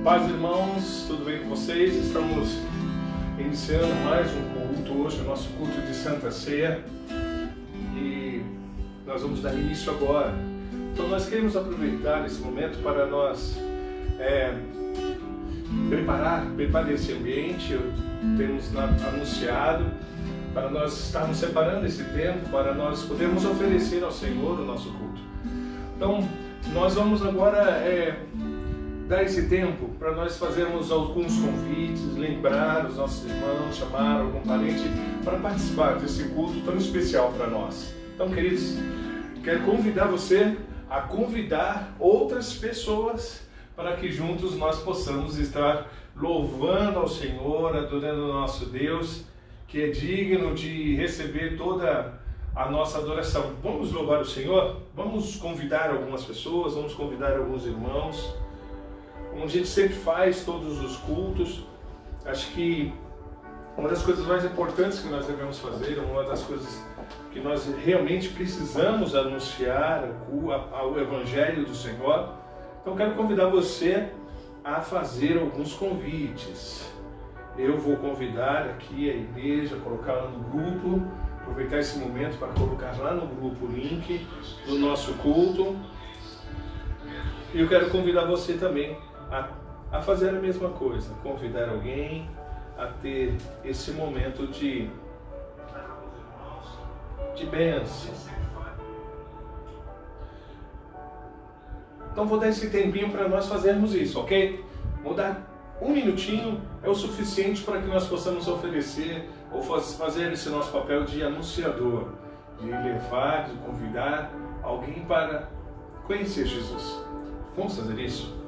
Paz, irmãos, tudo bem com vocês? Estamos iniciando mais um culto hoje, o nosso culto de Santa Ceia, e nós vamos dar início agora. Então nós queremos aproveitar esse momento para nós preparar esse ambiente. Temos anunciado para nós estarmos separando esse tempo para nós podermos oferecer ao Senhor o nosso culto. Então nós vamos agora dar esse tempo para nós fazermos alguns convites, lembrar os nossos irmãos, chamar algum parente para participar desse culto tão especial para nós. Então, queridos, quero convidar você a convidar outras pessoas para que juntos nós possamos estar louvando ao Senhor, adorando o nosso Deus, que é digno de receber toda a nossa adoração. Vamos louvar o Senhor? Vamos convidar algumas pessoas, vamos convidar alguns irmãos, como a gente sempre faz todos os cultos. Acho que uma das coisas mais importantes que nós devemos fazer, uma das coisas que nós realmente precisamos anunciar ao Evangelho do Senhor. Então quero convidar você a fazer alguns convites. Eu vou convidar aqui a igreja, colocar lá no grupo, aproveitar esse momento para colocar lá no grupo o link do nosso culto. E eu quero convidar você também a fazer a mesma coisa, convidar alguém a ter esse momento de bênção. Então vou dar esse tempinho para nós fazermos isso, ok? Vou dar um minutinho, é o suficiente para que nós possamos oferecer ou fazer esse nosso papel de anunciador, de levar, de convidar alguém para conhecer Jesus. Vamos fazer isso?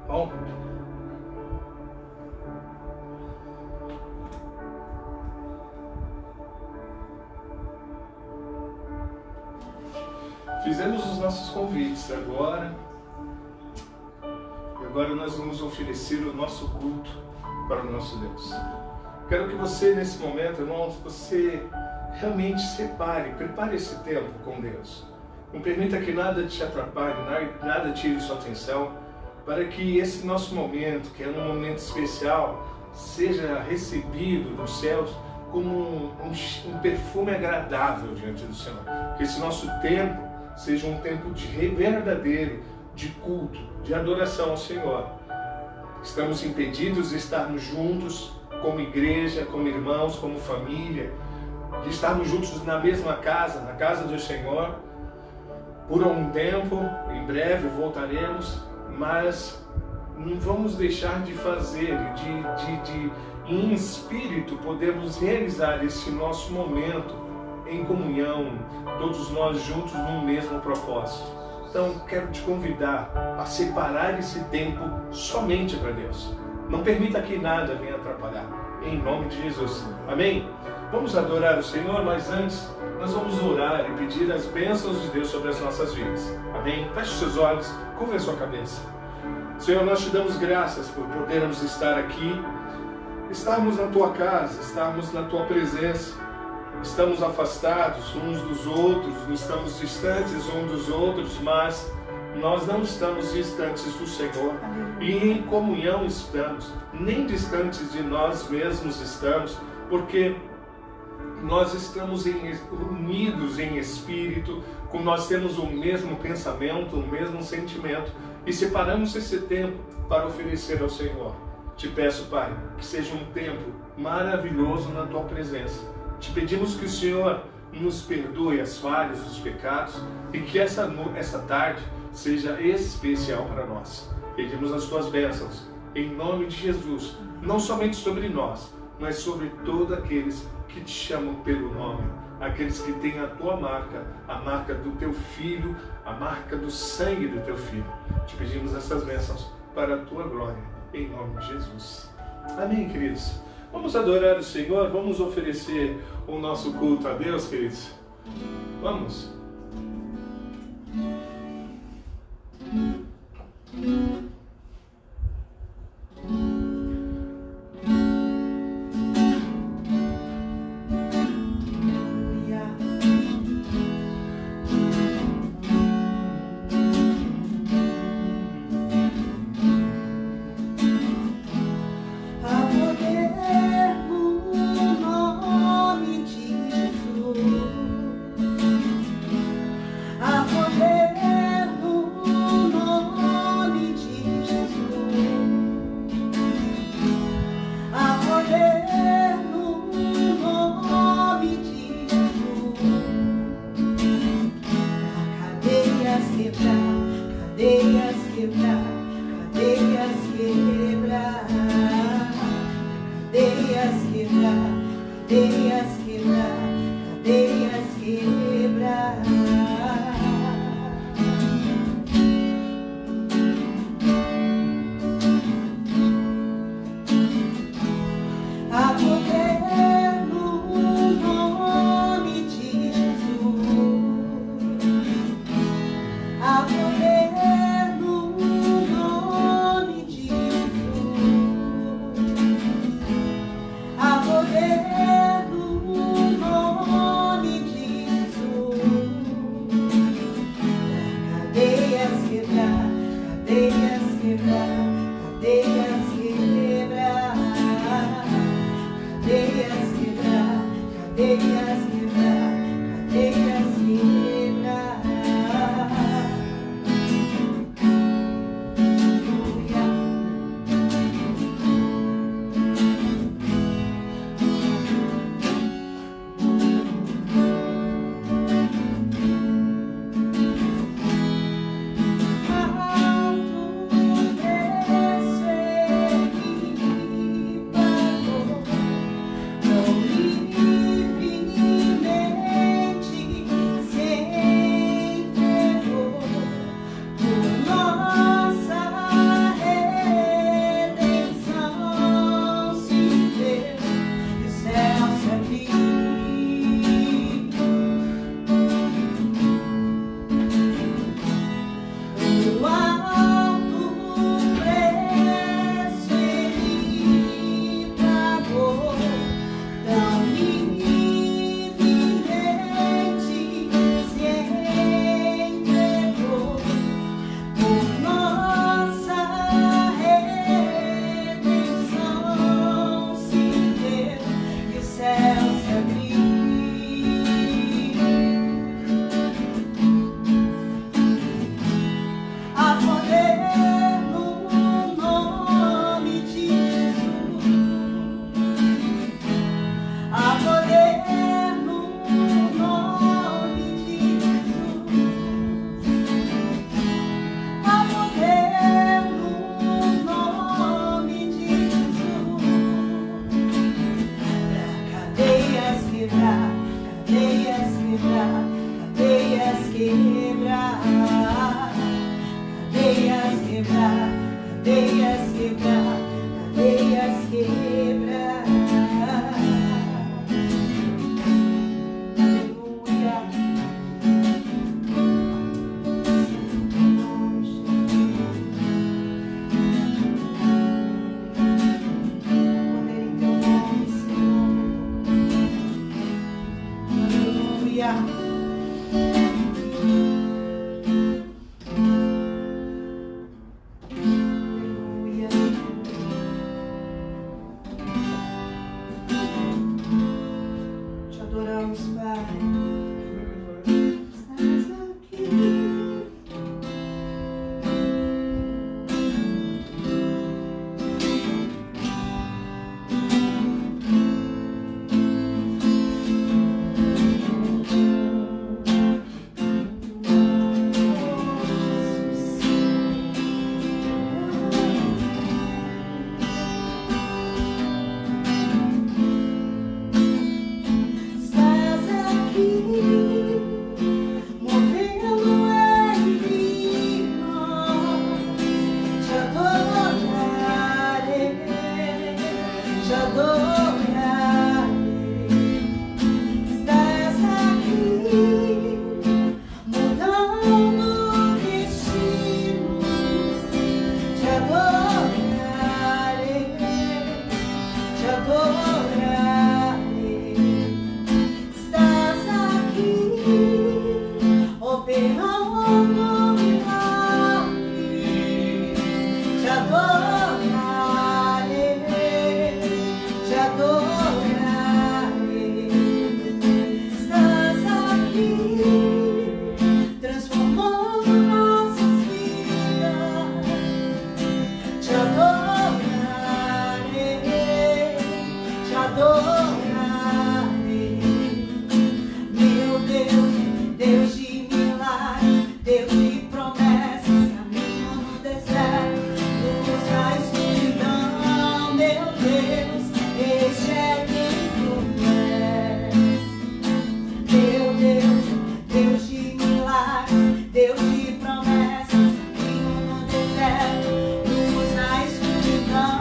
Bom, fizemos os nossos convites agora, e agora nós vamos oferecer o nosso culto para o nosso Deus. Quero que você, nesse momento, irmãos, você realmente prepare esse tempo com Deus. Não permita que nada te atrapalhe, nada tire sua atenção, para que esse nosso momento, que é um momento especial, seja recebido nos céus como um perfume agradável diante do Senhor. Que esse nosso tempo seja um tempo verdadeiro de culto, de adoração ao Senhor. Estamos impedidos de estarmos juntos como igreja, como irmãos, como família, de estarmos juntos na mesma casa, na casa do Senhor, por um tempo. Em breve voltaremos, mas não vamos deixar de fazer, em espírito, podemos realizar esse nosso momento em comunhão, todos nós juntos num mesmo propósito. Então, quero te convidar a separar esse tempo somente para Deus. Não permita que nada venha atrapalhar. Em nome de Jesus. Amém? Vamos adorar o Senhor, mas antes nós vamos orar e pedir as bênçãos de Deus sobre as nossas vidas. Amém? Feche os seus olhos, curva a sua cabeça. Senhor, nós te damos graças por podermos estar aqui, estarmos na tua casa, estarmos na tua presença. Estamos afastados uns dos outros, estamos distantes uns dos outros, mas nós não estamos distantes do Senhor. E em comunhão estamos, nem distantes de nós mesmos estamos, porque nós estamos unidos em espírito, nós temos o mesmo pensamento, o mesmo sentimento, e separamos esse tempo para oferecer ao Senhor. Te peço, Pai, que seja um tempo maravilhoso na tua presença. Te pedimos que o Senhor nos perdoe as falhas, os pecados, e que essa tarde seja especial para nós. Pedimos as tuas bênçãos, em nome de Jesus, não somente sobre nós, mas sobre todos aqueles que te chamam pelo nome, aqueles que têm a tua marca, a marca do teu Filho, a marca do sangue do teu Filho. Te pedimos essas bênçãos para a tua glória, em nome de Jesus. Amém, queridos? Vamos adorar o Senhor, vamos oferecer o nosso culto a Deus, queridos. Vamos. cadeias quebrar, cadeias quebrar. quebrar, cadeias quebrar, cadeias quebrar. Aleluia. Poder em teu nome, Senhor. Aleluia. Te adoramos, Pai. Estás aqui. Estás aqui, movendo em nós. Te adorarei, te adorarei. Estás aqui, mudando destino. Te adorarei, te adorarei. Estás aqui, operando milagres. Te adorarei, te adorarei. Estás aqui, transformando nossas vidas. Te adorarei, te adorarei. Meu Deus, Deus de milagres, Deus de promessas, caminho no deserto, luz na escuridão. Meu Deus, este é quem tu és. Meu Deus, Deus de milagres, Deus de promessas, caminho no deserto, luz na escuridão.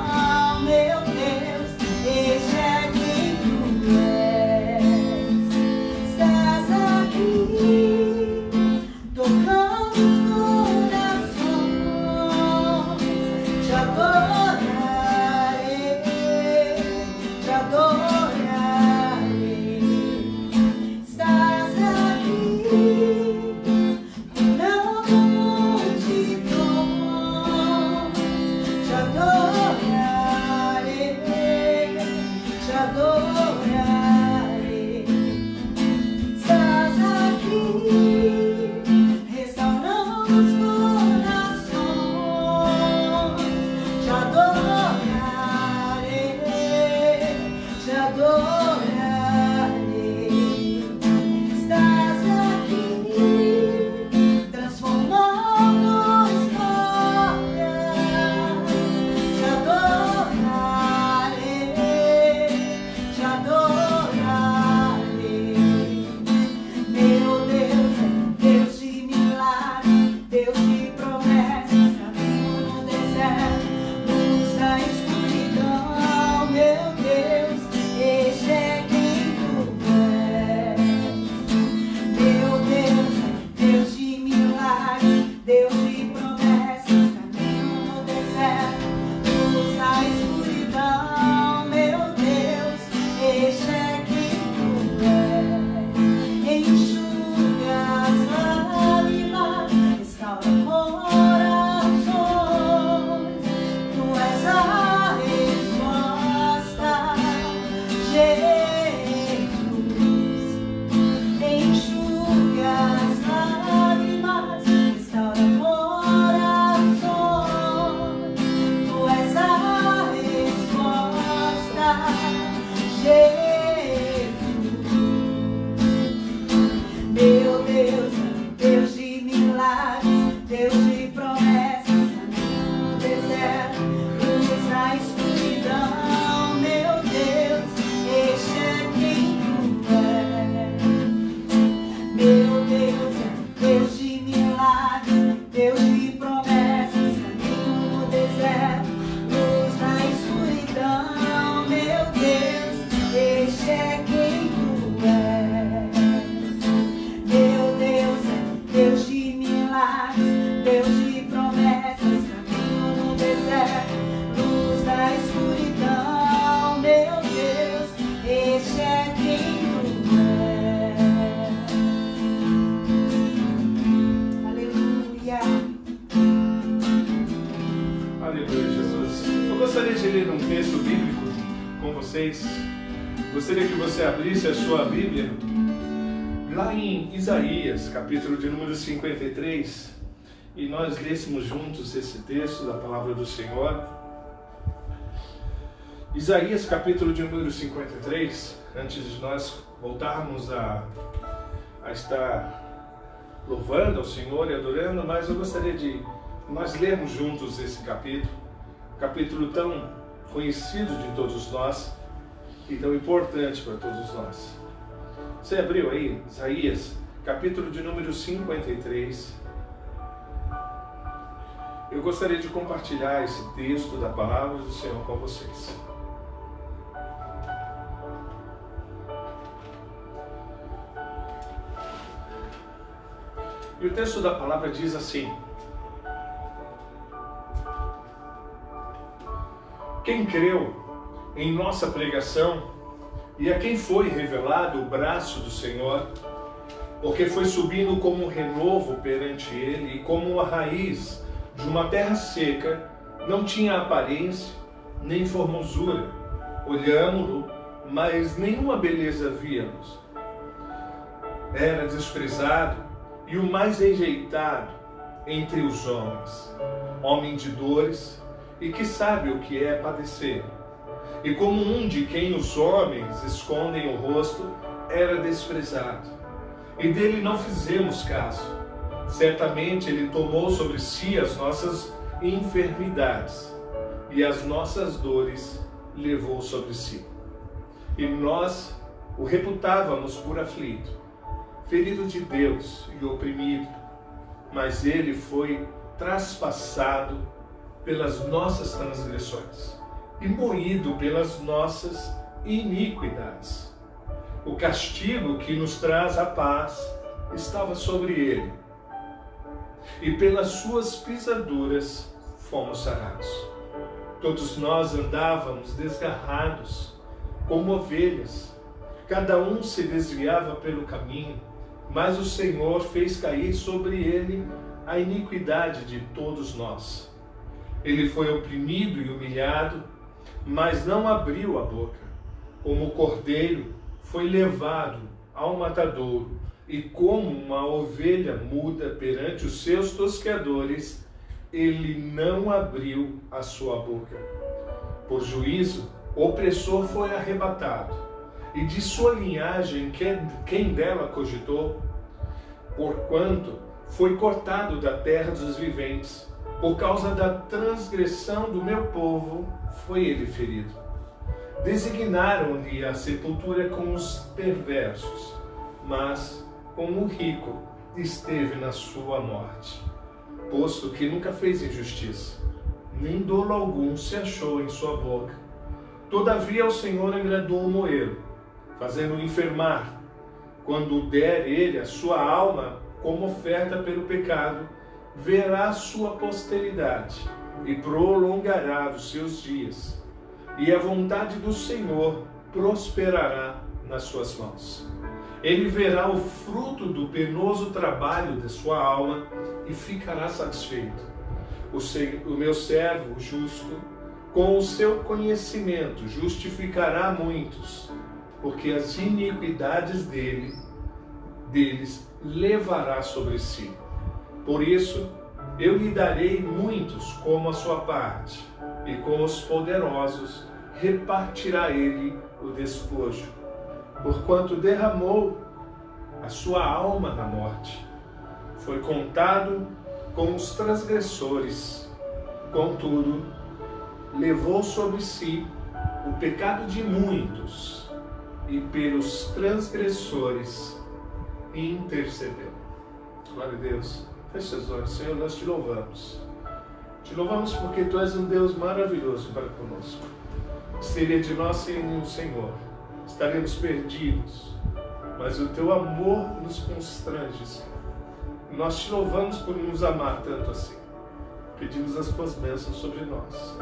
Meu Deus, este é quem tu és. Estás aqui, tocando os corações. Te adorarei, te adorarei. Estás aqui, curando multidões. Te adorarei, te adorarei. Estás aqui, restaurando os corações. Te adorarei, te adorarei. Estás aqui, texto bíblico com vocês. Gostaria que você abrisse a sua Bíblia lá em Isaías, capítulo de número 53, e nós lêssemos juntos esse texto da palavra do Senhor. Isaías, capítulo de número 53, antes de nós voltarmos a estar louvando ao Senhor e adorando, mas eu gostaria de nós lermos juntos esse capítulo tão conhecido de todos nós e tão importante para todos nós. Você abriu aí, Isaías, capítulo de número 53. Eu gostaria de compartilhar esse texto da palavra do Senhor com vocês. E o texto da palavra diz assim: quem creu em nossa pregação e a quem foi revelado o braço do Senhor, porque foi subindo como um renovo perante ele e como a raiz de uma terra seca, não tinha aparência nem formosura. Olhamo-lo, mas nenhuma beleza víamos. Era desprezado e o mais rejeitado entre os homens, homem de dores e que sabe o que é padecer. E como um de quem os homens escondem o rosto, era desprezado. E dele não fizemos caso. Certamente ele tomou sobre si as nossas enfermidades, e as nossas dores levou sobre si. E nós o reputávamos por aflito, ferido de Deus e oprimido, mas ele foi traspassado pelas nossas transgressões e moído pelas nossas iniquidades. O castigo que nos traz a paz estava sobre ele, e pelas suas pisaduras fomos sarados. Todos nós andávamos desgarrados como ovelhas, cada um se desviava pelo caminho, mas o Senhor fez cair sobre ele a iniquidade de todos nós. Ele foi oprimido e humilhado, mas não abriu a boca. Como o cordeiro foi levado ao matadouro, e como uma ovelha muda perante os seus tosqueadores, ele não abriu a sua boca. Por juízo, o opressor foi arrebatado, e de sua linhagem quem dela cogitou? Porquanto foi cortado da terra dos viventes, por causa da transgressão do meu povo foi ele ferido. Designaram-lhe a sepultura com os perversos, mas com o rico esteve na sua morte, posto que nunca fez injustiça, nem dolo algum se achou em sua boca. Todavia ao Senhor agradou moê-lo, fazendo-o enfermar. Quando der ele a sua alma como oferta pelo pecado, verá a sua posteridade e prolongará os seus dias, e a vontade do Senhor prosperará nas suas mãos. Ele verá o fruto do penoso trabalho de sua alma e ficará satisfeito. O meu servo, o justo, com o seu conhecimento justificará muitos, porque as iniquidades deles levará sobre si. Por isso, eu lhe darei muitos como a sua parte, e com os poderosos repartirá ele o despojo, porquanto derramou a sua alma na morte. Foi contado com os transgressores, contudo, levou sobre si o pecado de muitos, e pelos transgressores intercedeu. Glória a Deus. Feche seus olhos. Senhor, nós te louvamos. Te louvamos porque Tu és um Deus maravilhoso para conosco. Seria de nós sem o Senhor, estaremos perdidos, mas o Teu amor nos constrange, Senhor. Nós te louvamos por nos amar tanto assim. Pedimos as Tuas bênçãos sobre nós.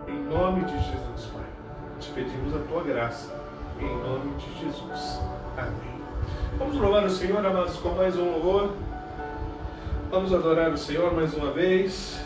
Em nome de Jesus, Pai. Te pedimos a Tua graça. Em nome de Jesus. Amém. Vamos louvar o Senhor, amados, com mais um louvor. Vamos adorar o Senhor mais uma vez.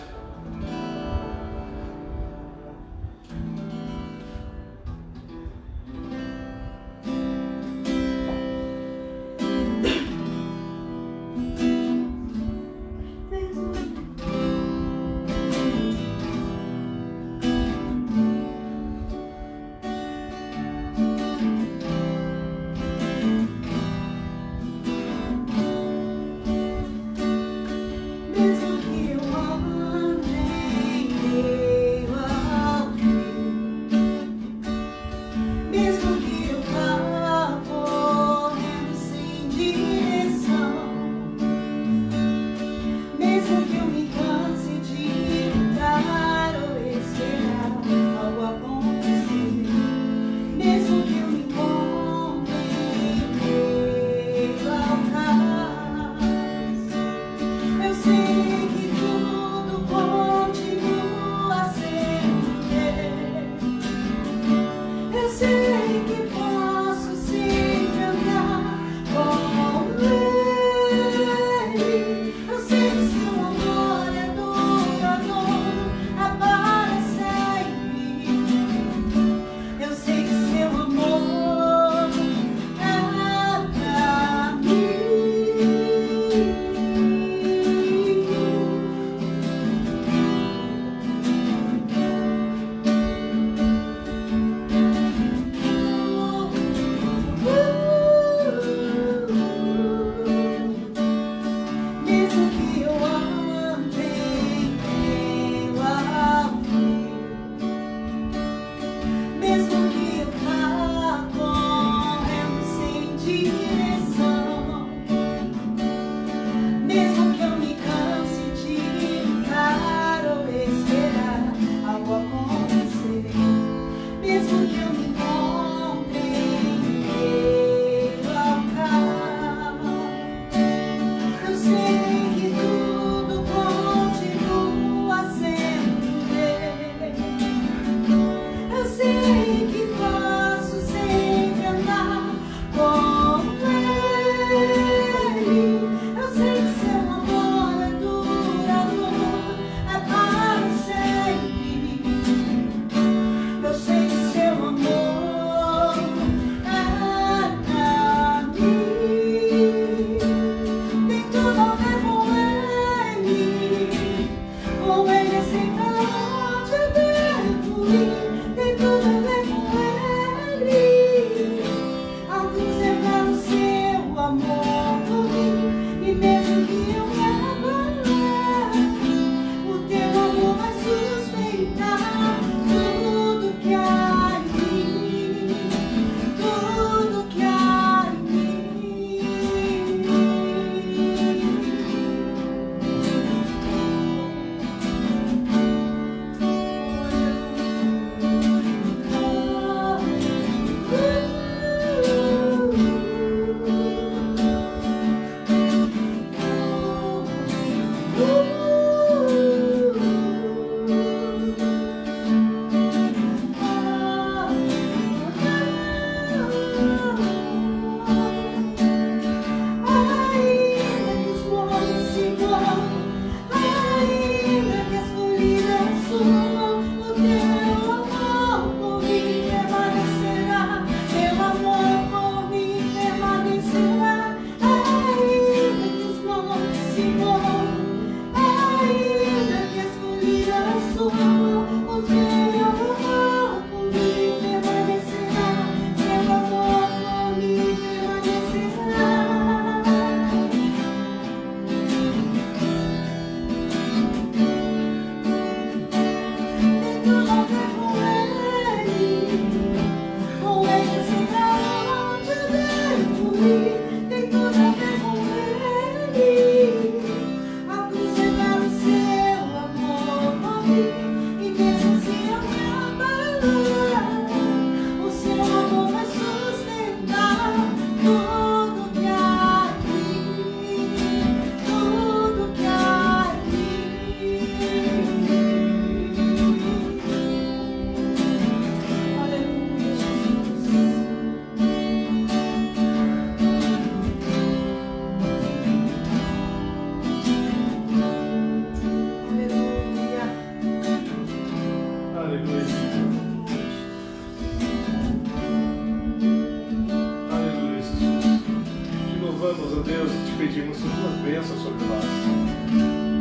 bênçãos sobre nós.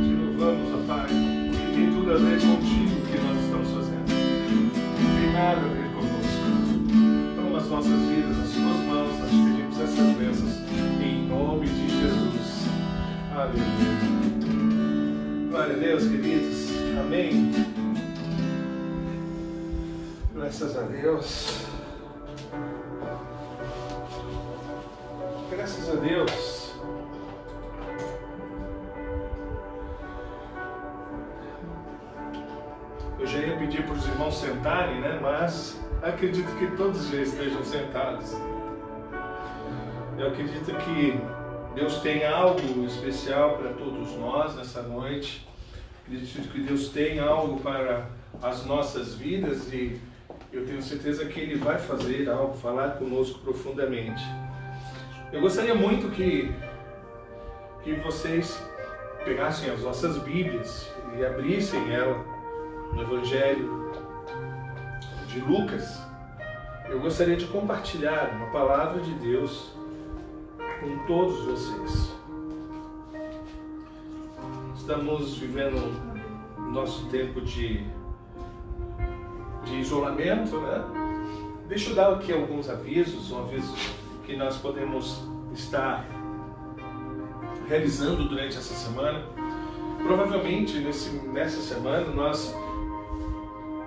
Te louvamos, ó Pai, porque tem tudo a ver contigo o que nós estamos fazendo. Não tem nada a ver conosco. Toma as nossas vidas nas suas mãos, nós te pedimos essas bênçãos em nome de Jesus. Aleluia. Glória a Deus, queridos. Amém. Graças a Deus. Graças a Deus. Eu já ia pedir para os irmãos sentarem, né? Mas acredito que todos já estejam sentados. Eu acredito que Deus tem algo especial para todos nós nessa noite. Acredito que Deus tem algo para as nossas vidas e eu tenho certeza que Ele vai fazer algo, falar conosco profundamente. Eu gostaria muito que vocês pegassem as nossas Bíblias e abrissem ela no Evangelho de Lucas. Eu gostaria de compartilhar uma palavra de Deus com todos vocês. Estamos vivendo nosso tempo de isolamento, né? Deixa eu dar aqui alguns avisos, um aviso que nós podemos estar realizando durante essa semana. Provavelmente nessa semana nós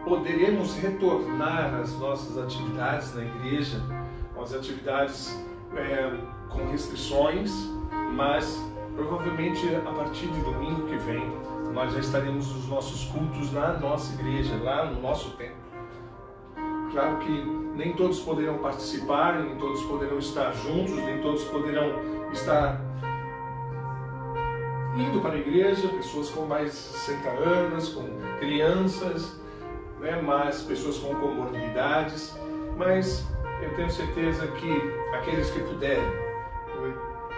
poderemos retornar às nossas atividades na igreja, as atividades com restrições, mas provavelmente a partir de domingo que vem nós já estaremos nos nossos cultos na nossa igreja, lá no nosso templo. Claro que nem todos poderão participar, nem todos poderão estar juntos, nem todos poderão estar indo para a igreja, pessoas com mais de 60 anos, com crianças, né, mas pessoas com comorbidades, mas eu tenho certeza que aqueles que puderem,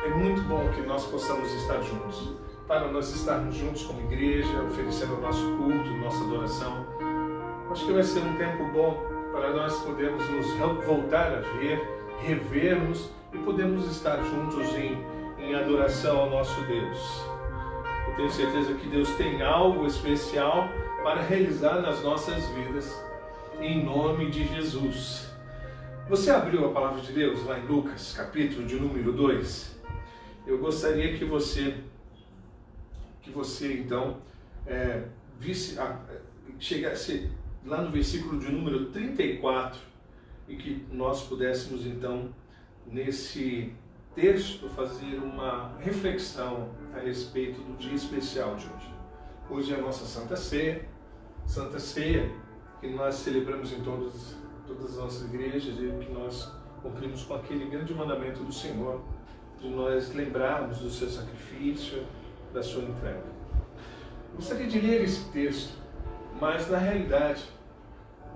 é muito bom que nós possamos estar juntos, para nós estarmos juntos como igreja, oferecendo o nosso culto, nossa adoração. Acho que vai ser um tempo bom para nós podermos nos voltar a ver, revermos e podermos estar juntos em adoração ao nosso Deus. Eu tenho certeza que Deus tem algo especial para realizar nas nossas vidas, em nome de Jesus. Você abriu a palavra de Deus lá em Lucas, capítulo de número 2? Eu gostaria que você então chegasse lá no versículo de número 34 e que nós pudéssemos então nesse texto fazer uma reflexão a respeito do dia especial de hoje. Hoje é a nossa Santa Ceia, que nós celebramos em todas as nossas igrejas e que nós cumprimos com aquele grande mandamento do Senhor, de nós lembrarmos do seu sacrifício, da sua entrega. Gostaria de ler esse texto, mas na realidade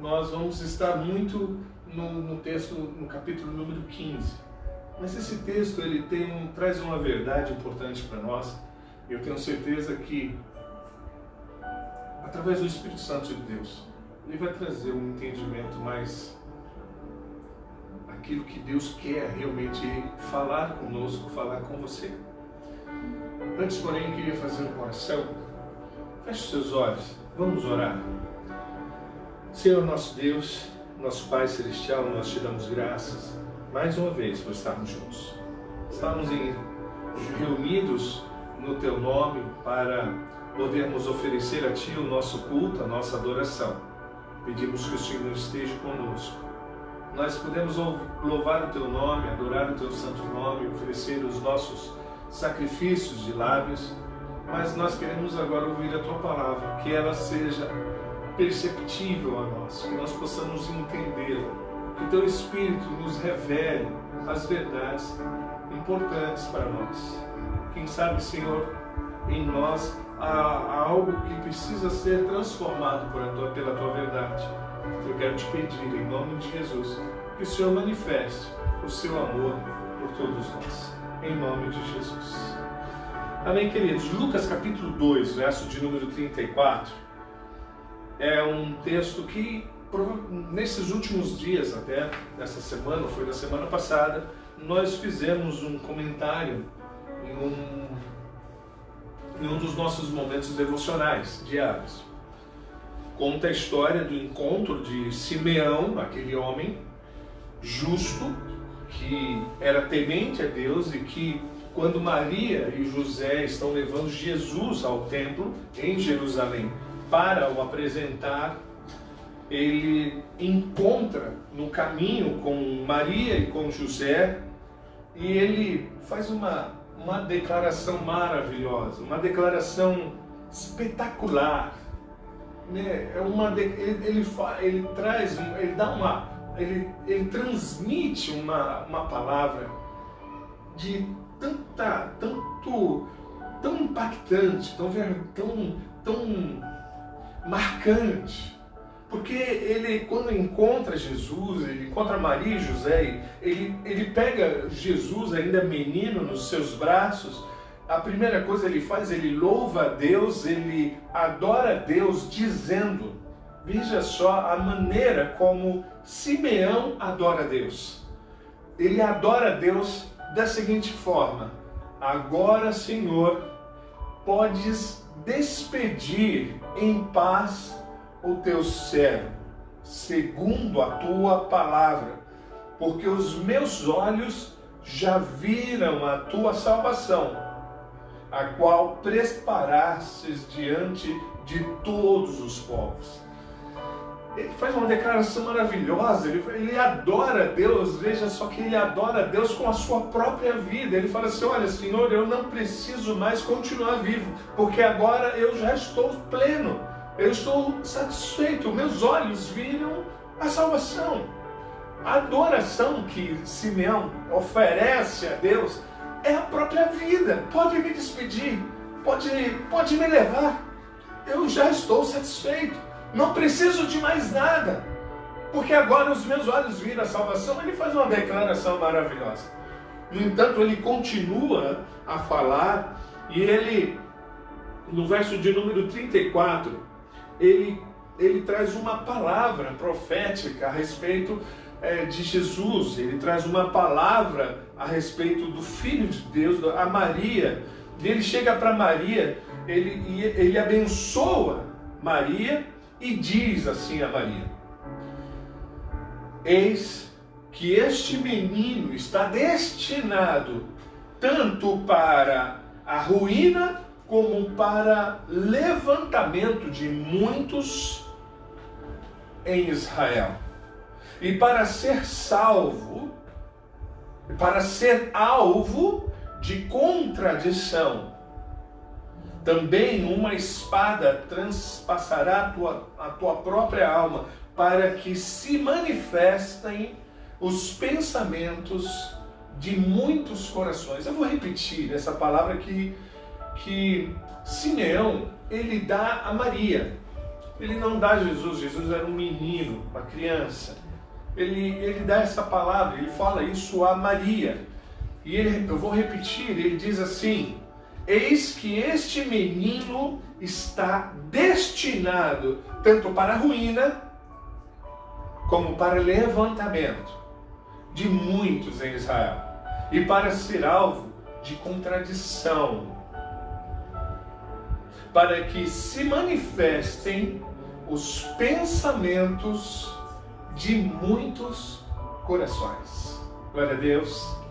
nós vamos estar muito no texto, no capítulo número 15. Mas esse texto ele traz uma verdade importante para nós. Eu tenho certeza que através do Espírito Santo de Deus, ele vai trazer um entendimento mais aquilo que Deus quer realmente falar conosco, falar com você. Antes, porém, eu queria fazer uma oração. Feche os seus olhos, vamos orar. Senhor nosso Deus, nosso Pai Celestial, nós te damos graças mais uma vez por estarmos juntos. Estamos reunidos no Teu nome para podermos oferecer a Ti o nosso culto, a nossa adoração. Pedimos que o Senhor esteja conosco. Nós podemos louvar o Teu nome, adorar o Teu santo nome, oferecer os nossos sacrifícios de lábios, mas nós queremos agora ouvir a Tua palavra, que ela seja perceptível a nós, que nós possamos entendê-la, que o Teu Espírito nos revele as verdades importantes para nós. Quem sabe, Senhor, em nós há algo que precisa ser transformado pela Tua verdade. Eu quero te pedir, em nome de Jesus, que o Senhor manifeste o Seu amor por todos nós. Em nome de Jesus. Amém, queridos? Lucas capítulo 2, verso de número 34, é um texto que, nesses últimos dias até, nessa semana, foi na semana passada, nós fizemos um comentário em em um dos nossos momentos devocionais diários. Conta a história do encontro de Simeão, aquele homem justo, que era temente a Deus e que, quando Maria e José estão levando Jesus ao templo em Jerusalém para o apresentar, ele encontra no caminho com Maria e com José e ele faz uma declaração maravilhosa, uma declaração espetacular. Ele transmite uma palavra de tão impactante, tão marcante, porque ele, quando encontra Jesus, ele encontra Maria e José, ele pega Jesus ainda menino nos seus braços. A primeira coisa ele faz, ele louva a Deus, ele adora a Deus, dizendo, veja só a maneira como Simeão adora a Deus. Ele adora a Deus da seguinte forma: agora, Senhor, podes despedir em paz o teu servo, segundo a tua palavra, porque os meus olhos já viram a tua salvação, a qual preparastes diante de todos os povos. Ele faz uma declaração maravilhosa, ele adora Deus, veja só que ele adora Deus com a sua própria vida. Ele fala assim, olha, Senhor, eu não preciso mais continuar vivo, porque agora eu já estou pleno, eu estou satisfeito, meus olhos viram a salvação. A adoração que Simeão oferece a Deus é a própria vida. Pode me despedir, pode me levar, eu já estou satisfeito. Não preciso de mais nada, porque agora os meus olhos viram a salvação. Ele faz uma declaração maravilhosa. No entanto, ele continua a falar e ele, no verso de número 34, ele traz uma palavra profética a respeito de Jesus. Ele traz uma palavra a respeito do Filho de Deus, a Maria. E ele chega para Maria, ele abençoa Maria, e diz assim a Maria: eis que este menino está destinado tanto para a ruína como para levantamento de muitos em Israel, e para ser salvo, para ser alvo de contradição. Também uma espada transpassará a tua própria alma, para que se manifestem os pensamentos de muitos corações. Eu vou repetir essa palavra que Simeão, ele dá a Maria. Ele não dá a Jesus. Jesus era um menino, uma criança. Ele dá essa palavra, ele fala isso a Maria. E eu vou repetir, ele diz assim: eis que este menino está destinado tanto para a ruína como para levantamento de muitos em Israel, e para ser alvo de contradição, para que se manifestem os pensamentos de muitos corações. Glória a Deus.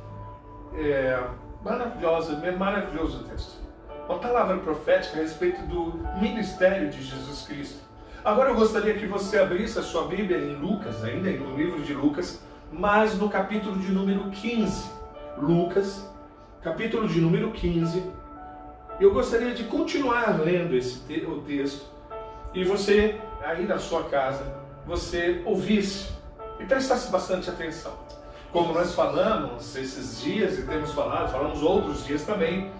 Maravilhoso o texto. Uma palavra profética a respeito do ministério de Jesus Cristo. Agora eu gostaria que você abrisse a sua Bíblia em Lucas, ainda no livro de Lucas, mas no capítulo de número 15. Lucas, capítulo de número 15. Eu gostaria de continuar lendo o texto e você, aí na sua casa, você ouvisse e prestasse bastante atenção. Como nós falamos esses dias e falamos outros dias também,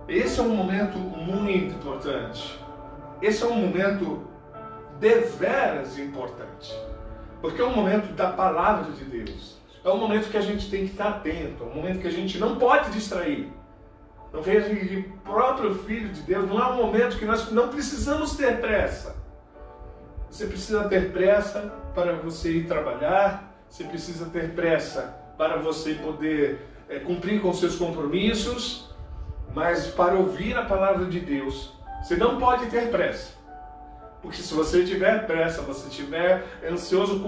esse é um momento muito importante. Esse é um momento deveras importante, porque é um momento da palavra de Deus. É um momento que a gente tem que estar atento, é um momento que a gente não pode distrair. Não veja que o próprio Filho de Deus, não é um momento que nós não precisamos ter pressa. Você precisa ter pressa para você ir trabalhar, você precisa ter pressa para você poder cumprir com seus compromissos, Mas para ouvir a palavra de Deus, você não pode ter pressa. Porque se você tiver pressa, você estiver ansioso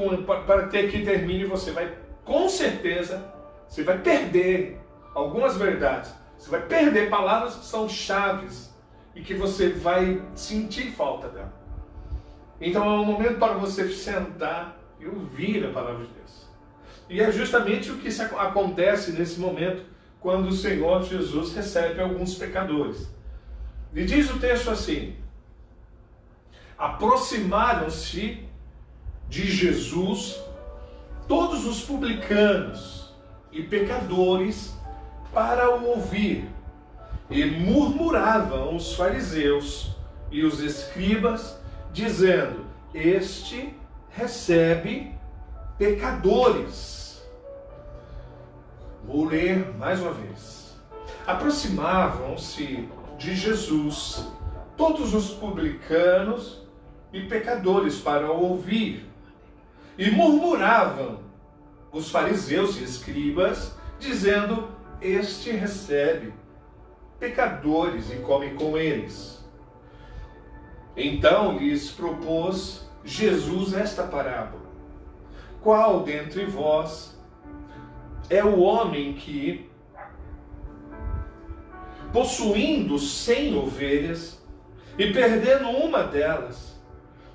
para ter que termine, você vai, com certeza, você vai perder algumas verdades. Você vai perder palavras que são chaves e que você vai sentir falta dela. Então é um momento para você sentar e ouvir a palavra de Deus. E é justamente o que acontece nesse momento quando o Senhor Jesus recebe alguns pecadores. E diz o texto assim: aproximaram-se de Jesus todos os publicanos e pecadores para o ouvir, e murmuravam os fariseus e os escribas, dizendo: este recebe pecadores. Vou ler mais uma vez. Aproximavam-se de Jesus todos os publicanos e pecadores para o ouvir, e murmuravam os fariseus e escribas, dizendo: este recebe pecadores e come com eles. Então lhes propôs Jesus esta parábola: qual dentre vós é o homem que, possuindo 100 ovelhas e perdendo uma delas,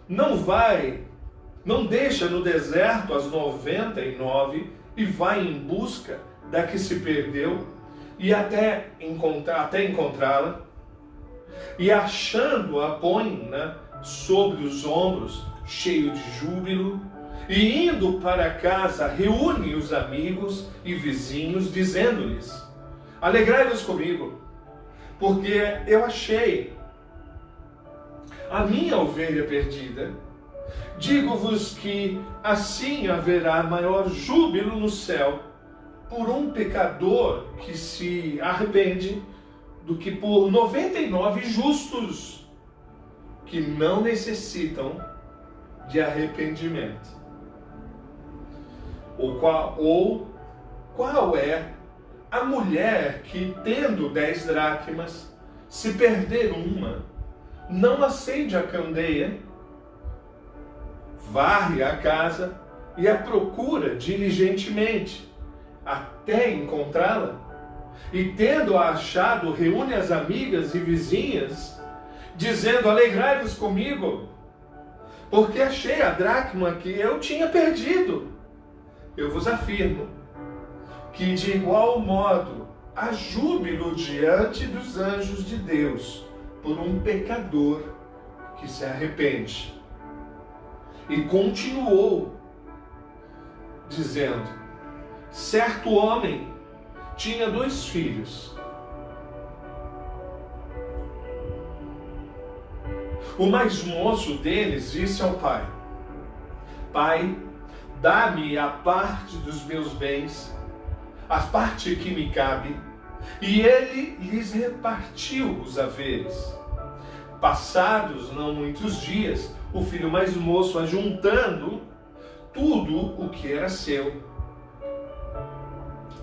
não deixa no deserto as 99 e vai em busca da que se perdeu e até encontrá-la, e achando-a põe-na sobre os ombros, cheio de júbilo, e indo para casa reúne os amigos e vizinhos, dizendo-lhes: alegrai-vos comigo, porque eu achei a minha ovelha perdida. Digo-vos que assim haverá maior júbilo no céu por um pecador que se arrepende do que por 99 justos que não necessitam de arrependimento. Ou qual é a mulher que, tendo 10 dracmas, se perder uma, não acende a candeia, varre a casa e a procura diligentemente até encontrá-la? E tendo-a achado, reúne as amigas e vizinhas, dizendo: alegrai-vos comigo, porque achei a dracma que eu tinha perdido. Eu vos afirmo que de igual modo há júbilo diante dos anjos de Deus por um pecador que se arrepende. E continuou dizendo: certo homem tinha 2 filhos. O mais moço deles disse ao pai: pai, dá-me a parte dos meus bens, a parte que me cabe. E ele lhes repartiu os haveres. Passados não muitos dias, o filho mais moço, ajuntando tudo o que era seu,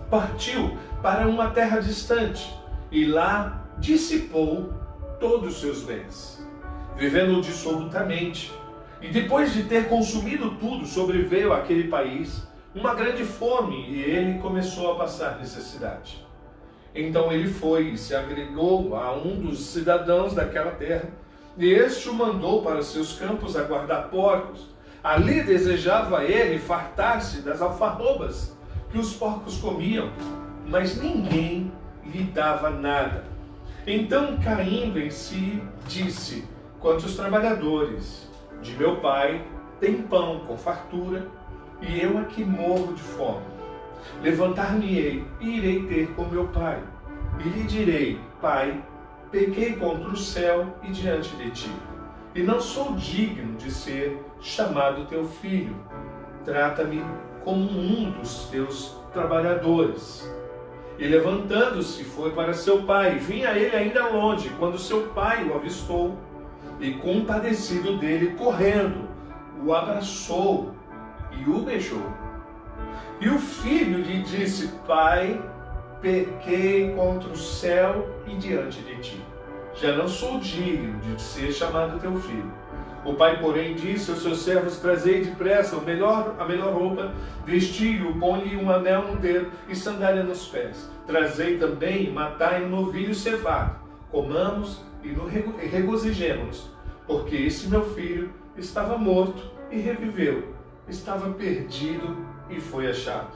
partiu para uma terra distante e lá dissipou todos os seus bens, vivendo dissolutamente. E depois de ter consumido tudo, sobreveio àquele país uma grande fome e ele começou a passar necessidade. Então ele foi e se agregou a um dos cidadãos daquela terra, e este o mandou para os seus campos a guardar porcos. Ali desejava ele fartar-se das alfarrobas que os porcos comiam, mas ninguém lhe dava nada. Então, caindo em si, disse: quantos trabalhadores de meu pai têm pão com fartura, e eu aqui morro de fome. Levantar-me-ei e irei ter com meu pai, e lhe direi: pai, pequei contra o céu e diante de ti, e não sou digno de ser chamado teu filho. Trata-me como um dos teus trabalhadores. E levantando-se, foi para seu pai. Vinha ele ainda longe, quando seu pai o avistou, e compadecido dele, correndo, o abraçou e o beijou. E o filho lhe disse: pai, pequei contra o céu e diante de ti. Já não sou digno de ser chamado teu filho. O pai, porém, disse aos seus servos: trazei depressa a melhor roupa, vestiu-o, põe-lhe um anel no dedo e sandália nos pés. Trazei também, matai um novilho cevado. Comamos e nos regozijemos, porque esse meu filho estava morto e reviveu, estava perdido e foi achado.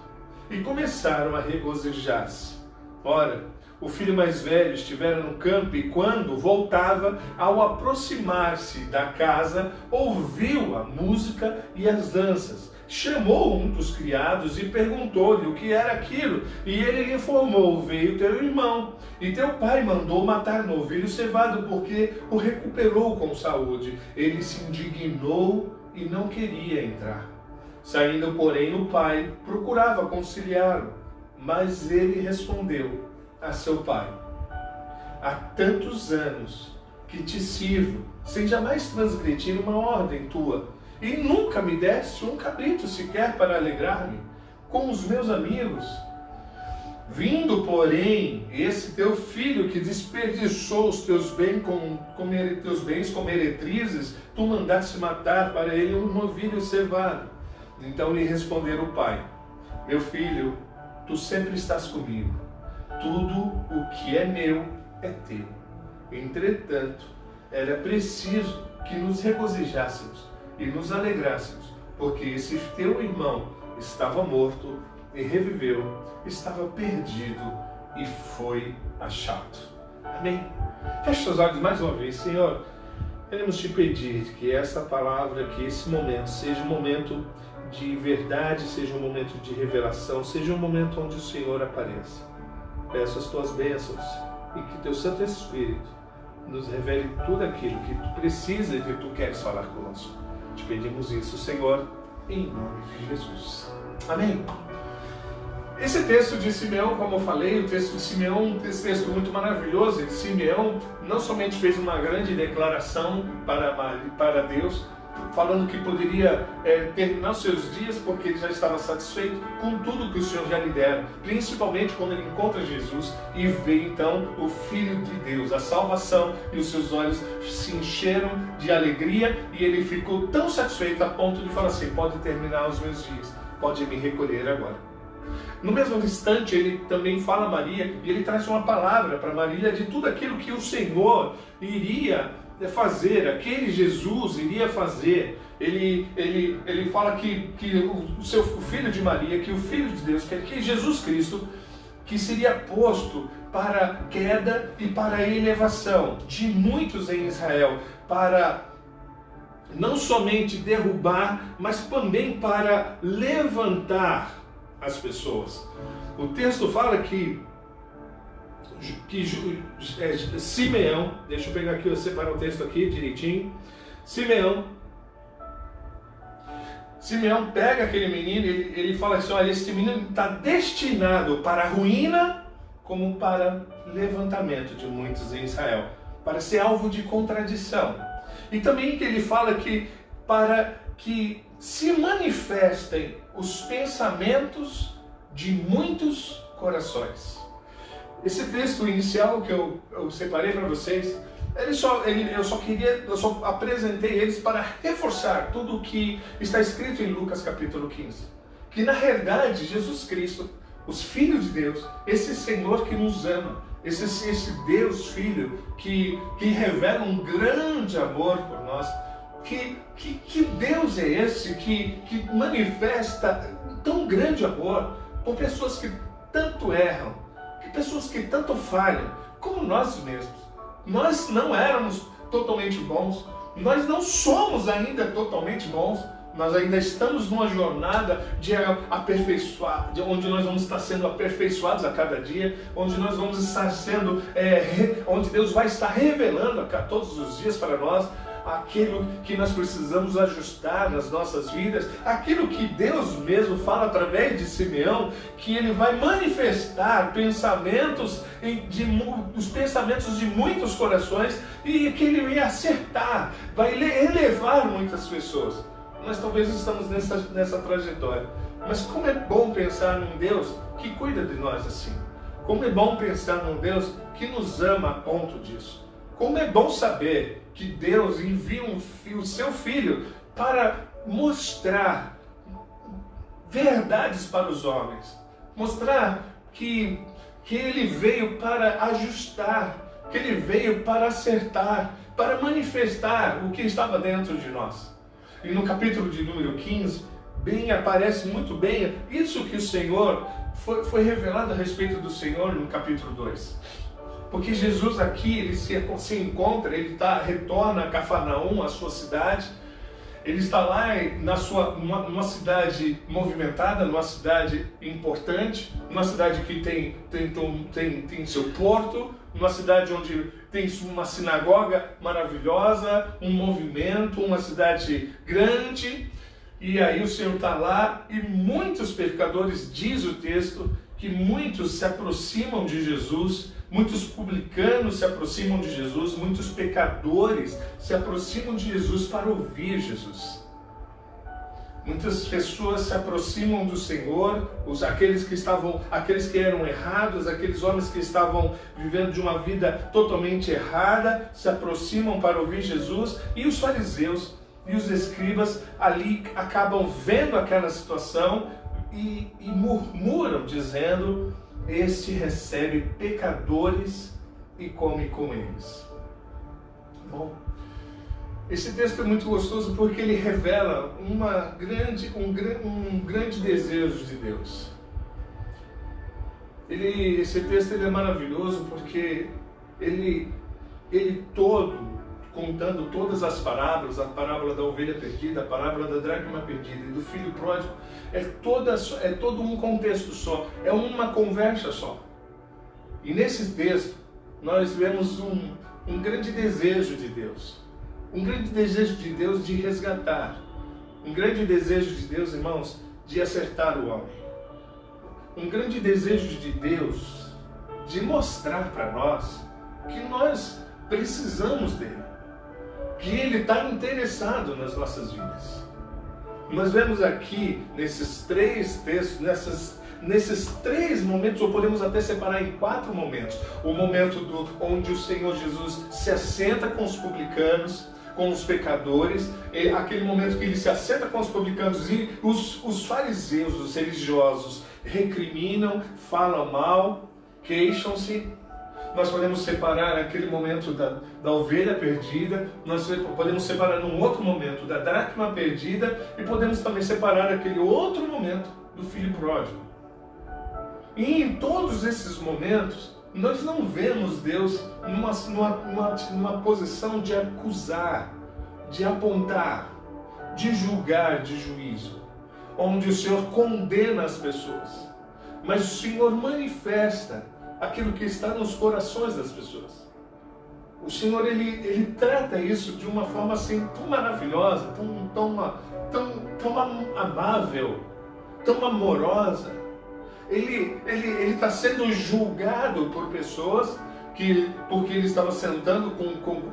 E começaram a regozijar-se. Ora, o filho mais velho estivera no campo e, quando voltava, ao aproximar-se da casa, ouviu a música e as danças. Chamou um dos criados e perguntou-lhe o que era aquilo. E ele lhe informou: veio teu irmão, e teu pai mandou matar o novilho cevado, porque o recuperou com saúde. Ele se indignou e não queria entrar. Saindo, porém, o pai procurava conciliá-lo, mas ele respondeu a seu pai: há tantos anos que te sirvo, sem jamais transgredir uma ordem tua, e nunca me deste um cabrito sequer para alegrar-me com os meus amigos. Vindo, porém, esse teu filho que desperdiçou os teus bens com meretrizes, tu mandaste matar para ele um novilho cevado. Então lhe responderam o pai: meu filho, tu sempre estás comigo. Tudo o que é meu é teu. Entretanto, era preciso que nos regozijássemos e nos alegrássemos, porque esse teu irmão estava morto e reviveu, estava perdido e foi achado. Amém? Feche seus olhos mais uma vez. Senhor, queremos te pedir que essa palavra, que esse momento seja um momento de verdade, seja um momento de revelação, seja um momento onde o Senhor apareça. Peço as tuas bênçãos e que teu Santo Espírito nos revele tudo aquilo que tu precisa e que tu queres falar conosco. Te pedimos isso, Senhor, em nome de Jesus. Amém. Esse texto de Simeão, como eu falei, o texto de Simeão é um texto muito maravilhoso. E Simeão não somente fez uma grande declaração para Deus, falando que poderia terminar os seus dias porque ele já estava satisfeito com tudo que o Senhor já lhe dera, principalmente quando ele encontra Jesus e vê então o Filho de Deus, a salvação, e os seus olhos se encheram de alegria e ele ficou tão satisfeito a ponto de falar assim: pode terminar os meus dias, pode me recolher agora. No mesmo instante, ele também fala a Maria e ele traz uma palavra para Maria de tudo aquilo que o Senhor iria fazer, aquele Jesus iria fazer. Ele fala que o filho de Maria, que o Filho de Deus, que Jesus Cristo, que seria posto para queda e para elevação de muitos em Israel, para não somente derrubar, mas também para levantar as pessoas. O texto fala que Simeão, deixa eu pegar aqui, eu separar o texto aqui direitinho. Simeão pega aquele menino e ele fala assim: olha, esse menino está destinado para a ruína como para levantamento de muitos em Israel, para ser alvo de contradição. E também que ele fala que para que se manifestem os pensamentos de muitos corações. Esse texto inicial que eu separei para vocês, eu só apresentei eles para reforçar tudo o que está escrito em Lucas capítulo 15. Que na realidade Jesus Cristo, os filhos de Deus, esse Senhor que nos ama, esse Deus Filho que revela um grande amor por nós, que Deus é esse que manifesta tão grande amor por pessoas que tanto erram, que pessoas que tanto falham, como nós mesmos. Nós não éramos totalmente bons, nós não somos ainda totalmente bons, nós ainda estamos numa jornada de aperfeiçoar, onde nós vamos estar sendo aperfeiçoados a cada dia, onde nós vamos estar sendo, onde Deus vai estar revelando todos os dias para nós aquilo que nós precisamos ajustar nas nossas vidas, aquilo que Deus mesmo fala através de Simeão, que ele vai manifestar os pensamentos de muitos corações e que ele vai acertar, vai elevar muitas pessoas. Nós talvez estamos nessa trajetória, mas como é bom pensar num Deus que cuida de nós assim. Como é bom pensar num Deus que nos ama a ponto disso. Como é bom saber que Deus envia o seu Filho para mostrar verdades para os homens. Mostrar que Ele veio para ajustar, que Ele veio para acertar, para manifestar o que estava dentro de nós. E no capítulo de número 15, aparece muito bem isso que o Senhor foi revelado a respeito do Senhor no capítulo 2. Porque Jesus aqui, ele se encontra, ele retorna a Cafarnaum, a sua cidade. Ele está lá numa cidade movimentada, numa cidade importante, numa cidade que tem seu porto, numa cidade onde tem uma sinagoga maravilhosa, um movimento, uma cidade grande. E aí o Senhor está lá e muitos pecadores, diz o texto, que muitos se aproximam de Jesus, muitos publicanos se aproximam de Jesus, muitos pecadores se aproximam de Jesus para ouvir Jesus. Muitas pessoas se aproximam do Senhor, aqueles que eram errados, aqueles homens que estavam vivendo de uma vida totalmente errada, se aproximam para ouvir Jesus, e os fariseus e os escribas ali acabam vendo aquela situação e murmuram, dizendo: este recebe pecadores e come com eles. Bom, esse texto é muito gostoso porque ele revela um grande desejo de Deus. Esse texto é maravilhoso porque ele todo, contando todas as parábolas, a parábola da ovelha perdida, a parábola da dracma perdida e do filho pródigo, é todo um contexto só, é uma conversa só. E nesse texto nós vemos um grande desejo de Deus, um grande desejo de Deus de resgatar, um grande desejo de Deus, irmãos, de acertar o homem, um grande desejo de Deus de mostrar para nós que nós precisamos dele, que Ele está interessado nas nossas vidas. Nós vemos aqui, nesses três textos, nesses três momentos, ou podemos até separar em 4 momentos. O momento onde o Senhor Jesus se assenta com os publicanos, com os pecadores, aquele momento que Ele se assenta com os publicanos e os fariseus, os religiosos, recriminam, falam mal, queixam-se. Nós podemos separar aquele momento da ovelha perdida, nós podemos separar num outro momento da dracma perdida e podemos também separar aquele outro momento do filho pródigo. E em todos esses momentos, nós não vemos Deus numa posição de acusar, de apontar, de julgar, de juízo, onde o Senhor condena as pessoas, mas o Senhor manifesta aquilo que está nos corações das pessoas. O Senhor, ele trata isso de uma forma assim tão maravilhosa, tão amável, tão amorosa. Ele está sendo julgado por pessoas porque ele estava sentando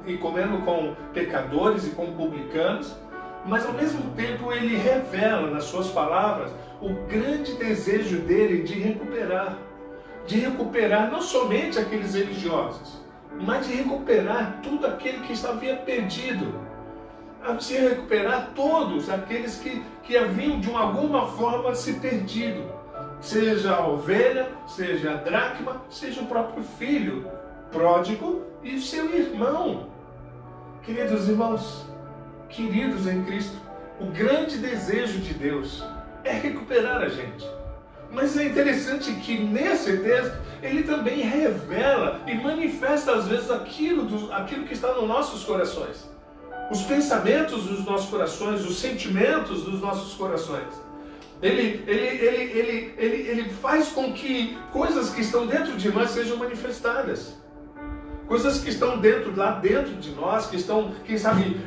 e comendo com pecadores e com publicanos, mas ao mesmo tempo ele revela nas suas palavras o grande desejo dele de recuperar não somente aqueles religiosos, mas de recuperar tudo aquele que havia perdido, de recuperar todos aqueles que haviam de alguma forma se perdido, seja a ovelha, seja a dracma, seja o próprio filho pródigo e o seu irmão. Queridos irmãos, queridos em Cristo, o grande desejo de Deus é recuperar a gente. Mas é interessante que nesse texto ele também revela e manifesta às vezes aquilo que está nos nossos corações. Os pensamentos dos nossos corações, os sentimentos dos nossos corações. Ele faz com que coisas que estão dentro de nós sejam manifestadas. Coisas que estão lá dentro de nós, que estão, quem sabe,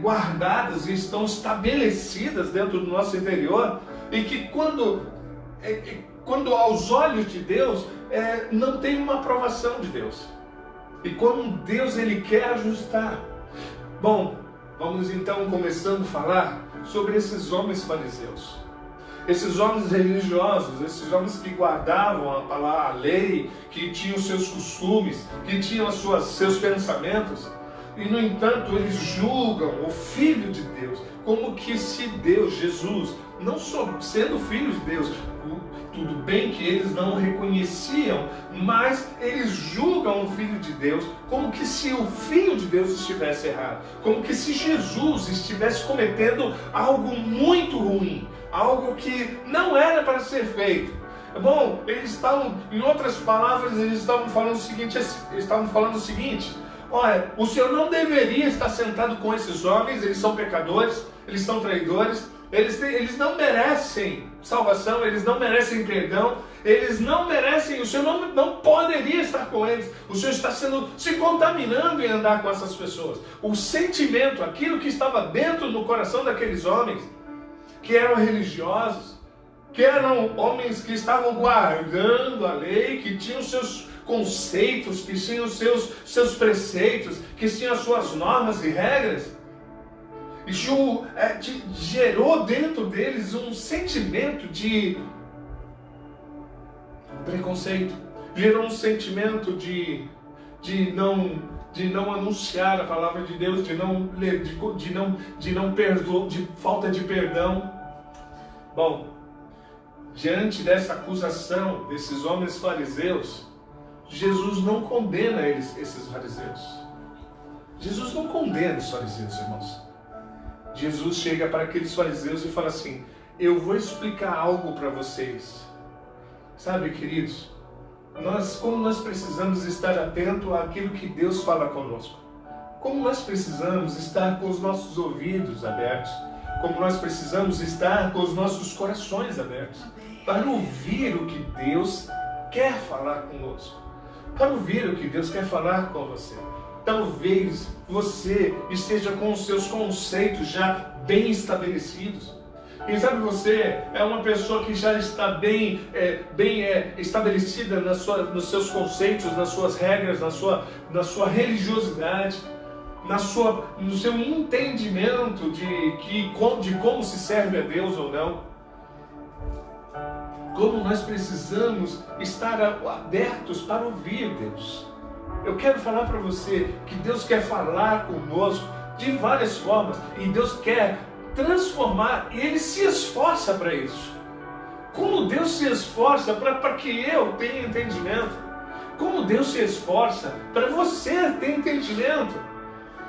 guardadas e estão estabelecidas dentro do nosso interior, e que quando aos olhos de Deus não tem uma aprovação de Deus. E como Deus ele quer ajustar. Bom, vamos então começando a falar sobre esses homens fariseus. esses homens religiosos, esses homens que guardavam a lei, que tinham seus costumes, que tinham seus pensamentos, e no entanto eles julgam o Filho de Deus, como que se Deus, Jesus, não só sendo Filho de Deus, tudo bem que eles não reconheciam, mas eles julgam o Filho de Deus como que se o Filho de Deus estivesse errado, como que se Jesus estivesse cometendo algo muito ruim, algo que não era para ser feito. Bom, eles estavam, em outras palavras, eles estavam falando o seguinte: olha, o Senhor não deveria estar sentado com esses homens, eles são pecadores, eles são traidores, eles não merecem salvação, eles não merecem perdão, eles não merecem, o Senhor não poderia estar com eles, o Senhor está se contaminando em andar com essas pessoas. O sentimento, aquilo que estava dentro do coração daqueles homens, que eram religiosos, que eram homens que estavam guardando a lei, que tinham seus conceitos, que tinham seus preceitos, que tinham as suas normas e regras, gerou dentro deles um sentimento de preconceito, gerou um sentimento de não anunciar a palavra de Deus, de falta de perdão. Bom, diante dessa acusação desses homens fariseus, Jesus não condena esses fariseus. Jesus não condena os fariseus, irmãos. Jesus chega para aqueles fariseus e fala assim: eu vou explicar algo para vocês. Sabe, queridos, como nós precisamos estar atento àquilo que Deus fala conosco. Como nós precisamos estar com os nossos ouvidos abertos. Como nós precisamos estar com os nossos corações abertos. Para ouvir o que Deus quer falar conosco. Para ouvir o que Deus quer falar com você. Talvez você esteja com os seus conceitos já bem estabelecidos. Quem sabe você é uma pessoa que já está bem estabelecida nos seus conceitos, nas suas regras, na sua religiosidade, no seu entendimento de como se serve a Deus ou não. Como nós precisamos estar abertos para ouvir Deus. Eu quero falar para você que Deus quer falar conosco de várias formas e Deus quer transformar e Ele se esforça para isso. Como Deus se esforça para que eu tenha entendimento? Como Deus se esforça para você ter entendimento?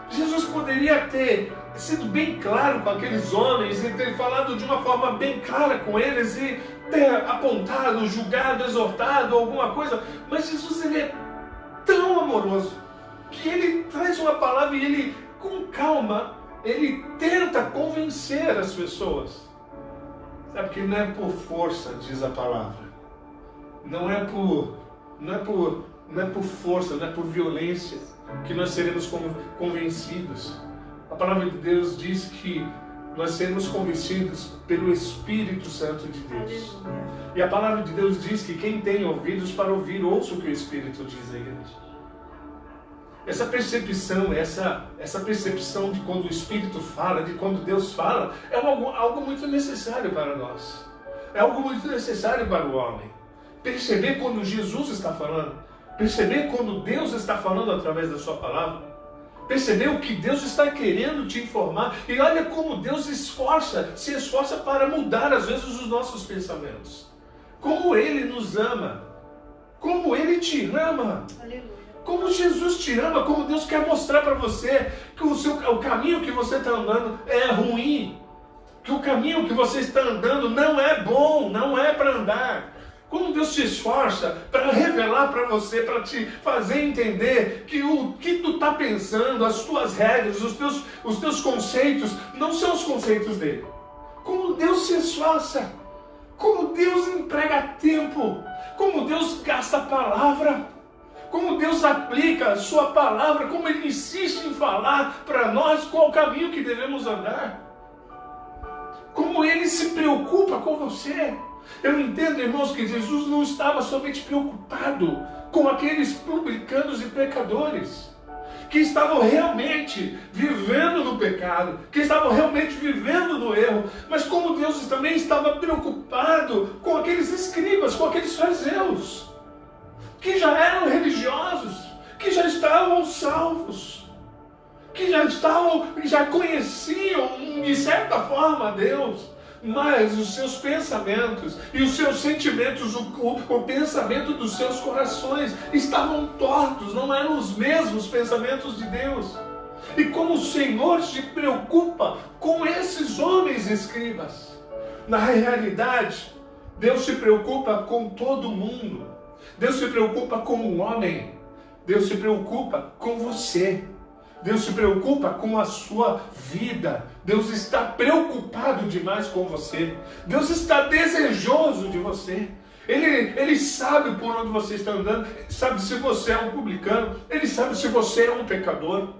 Jesus poderia ter sido bem claro com aqueles homens e ter falado de uma forma bem clara com eles e ter apontado, julgado, exortado alguma coisa, mas Jesus, Ele é tão amoroso que Ele traz uma palavra e Ele, com calma, Ele tenta convencer as pessoas. Sabe que não é por força, diz a palavra. Não é por força, não é por violência que nós seremos convencidos. A palavra de Deus diz que nós seremos convencidos pelo Espírito Santo de Deus. E a palavra de Deus diz que quem tem ouvidos para ouvir, ouça o que o Espírito diz à igreja. Essa percepção de quando o Espírito fala, de quando Deus fala, é algo muito necessário para nós. É algo muito necessário para o homem. Perceber quando Jesus está falando. Perceber quando Deus está falando através da sua palavra. Perceber o que Deus está querendo te informar. E olha como Deus se esforça para mudar às vezes os nossos pensamentos. Como Ele nos ama. Como Ele te ama. Aleluia. Como Jesus te ama, como Deus quer mostrar para você que o caminho que você está andando é ruim. Que o caminho que você está andando não é bom, não é para andar. Como Deus se esforça para revelar para você, para te fazer entender que o que tu está pensando, as tuas regras, os teus conceitos, não são os conceitos dele. Como Deus se esforça, como Deus emprega tempo, como Deus gasta a palavra, como Deus aplica a sua palavra, como Ele insiste em falar para nós qual o caminho que devemos andar. Como Ele se preocupa com você. Eu entendo, irmãos, que Jesus não estava somente preocupado com aqueles publicanos e pecadores. que estavam realmente vivendo no pecado, que estavam realmente vivendo no erro, mas como Deus também estava preocupado com aqueles escribas, com aqueles fariseus, que já eram religiosos, que já estavam salvos, que já conheciam de certa forma a Deus, mas os seus pensamentos e os seus sentimentos, o pensamento dos seus corações estavam tortos, não eram os mesmos pensamentos de Deus. E como o Senhor se preocupa com esses homens escribas, na realidade, Deus se preocupa com todo mundo. Deus se preocupa com o homem. Deus se preocupa com você. Deus se preocupa com a sua vida. Deus está preocupado demais com você. Deus está desejoso de você. Ele sabe por onde você está andando. Sabe se você é um publicano. Ele sabe se você é um pecador.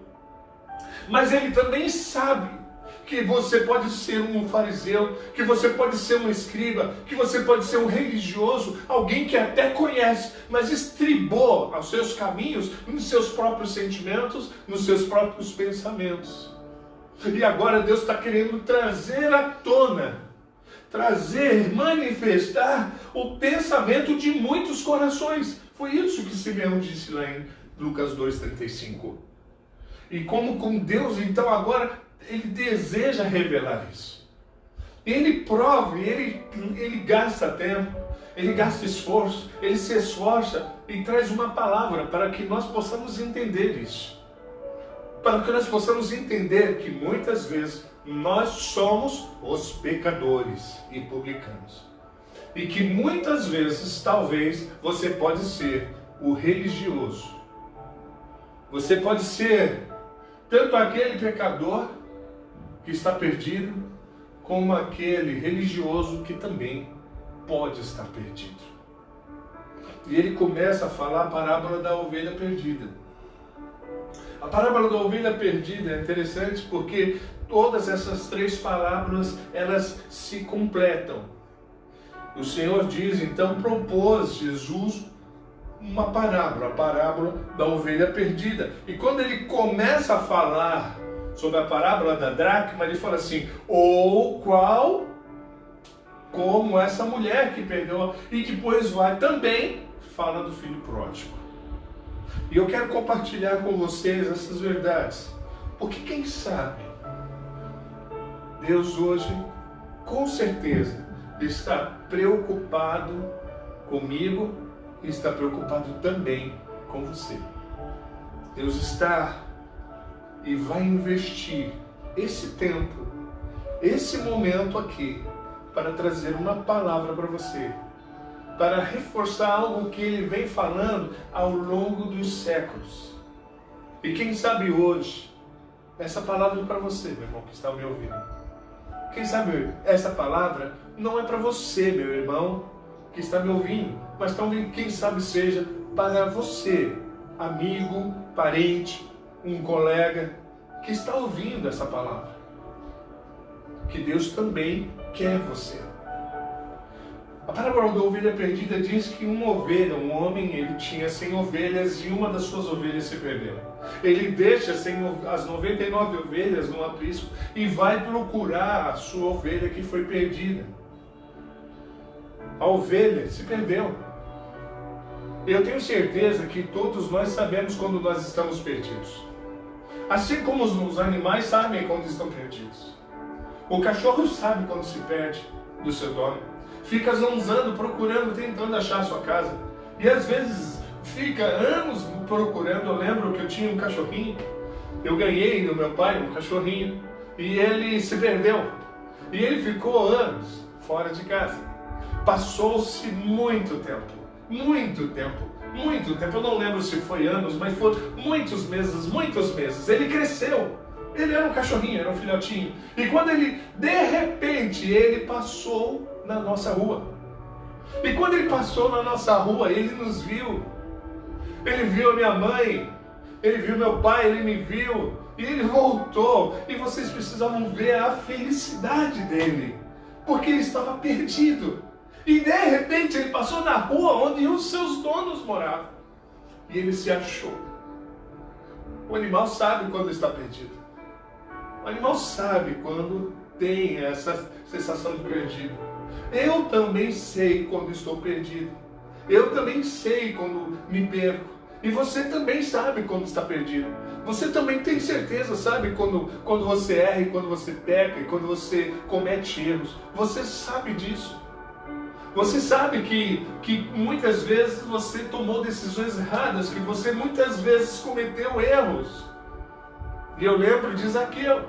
Mas Ele também sabe que você pode ser um fariseu, que você pode ser um escriba, que você pode ser um religioso, alguém que até conhece, mas estribou aos seus caminhos, nos seus próprios sentimentos, nos seus próprios pensamentos. E agora Deus está querendo trazer à tona, manifestar o pensamento de muitos corações. Foi isso que Simeão disse lá em Lucas 2,35. E como com Deus, então agora, Ele deseja revelar isso. Ele prova, ele gasta tempo, ele gasta esforço, ele se esforça e traz uma palavra para que nós possamos entender isso. Para que nós possamos entender que muitas vezes nós somos os pecadores e publicanos. E que muitas vezes, talvez, você pode ser o religioso. Você pode ser tanto aquele pecador que está perdido, como aquele religioso que também pode estar perdido. E ele começa a falar a parábola da ovelha perdida. A parábola da ovelha perdida é interessante porque todas essas três parábolas, elas se completam. O Senhor diz, então, propôs Jesus uma parábola, a parábola da ovelha perdida. E quando ele começa a falar sobre a parábola da dracma, ele fala assim, ou qual, como essa mulher que perdeu, e depois vai também, fala do filho pródigo. E eu quero compartilhar com vocês essas verdades, porque quem sabe, Deus hoje, com certeza, está preocupado comigo e está preocupado também com você. Deus está e vai investir esse tempo, esse momento aqui, para trazer uma palavra para você, para reforçar algo que Ele vem falando ao longo dos séculos. E quem sabe hoje, essa palavra é para você, meu irmão, que está me ouvindo. Quem sabe essa palavra não é para você, meu irmão, que está me ouvindo, mas também, quem sabe, seja para você, amigo, parente, um colega que está ouvindo essa palavra. Que Deus também quer você. A parábola da ovelha perdida diz que uma ovelha, um homem, ele tinha 100 ovelhas e uma das suas ovelhas se perdeu. Ele deixa as 99 ovelhas no aprisco e vai procurar a sua ovelha que foi perdida. A ovelha se perdeu. Eu tenho certeza que todos nós sabemos quando nós estamos perdidos. Assim como os animais sabem quando estão perdidos. O cachorro sabe quando se perde do seu dono. Fica zonzando, procurando, tentando achar a sua casa. E às vezes fica anos procurando. Eu lembro que eu tinha um cachorrinho. Eu ganhei do meu pai um cachorrinho. E ele se perdeu. E ele ficou anos fora de casa. Passou-se muito tempo. Muito tempo. Muito tempo. Eu não lembro se foi anos, mas foram muitos meses, muitos meses. Ele cresceu. Ele era um cachorrinho, era um filhotinho. E quando ele, de repente, ele passou na nossa rua. E quando ele passou na nossa rua, ele nos viu. Ele viu a minha mãe, ele viu meu pai, ele me viu. E ele voltou. E vocês precisavam ver a felicidade dele. Porque ele estava perdido. E de repente ele passou na rua onde os seus donos moravam. E ele se achou. O animal sabe quando está perdido. O animal sabe quando tem essa sensação de perdido. Eu também sei quando estou perdido. Eu também sei quando me perco. E você também sabe quando está perdido. Você também tem certeza, sabe, quando você erra e quando você peca e quando você comete erros. Você sabe disso. Você sabe que muitas vezes você tomou decisões erradas, que você muitas vezes cometeu erros. E eu lembro de Zaqueu,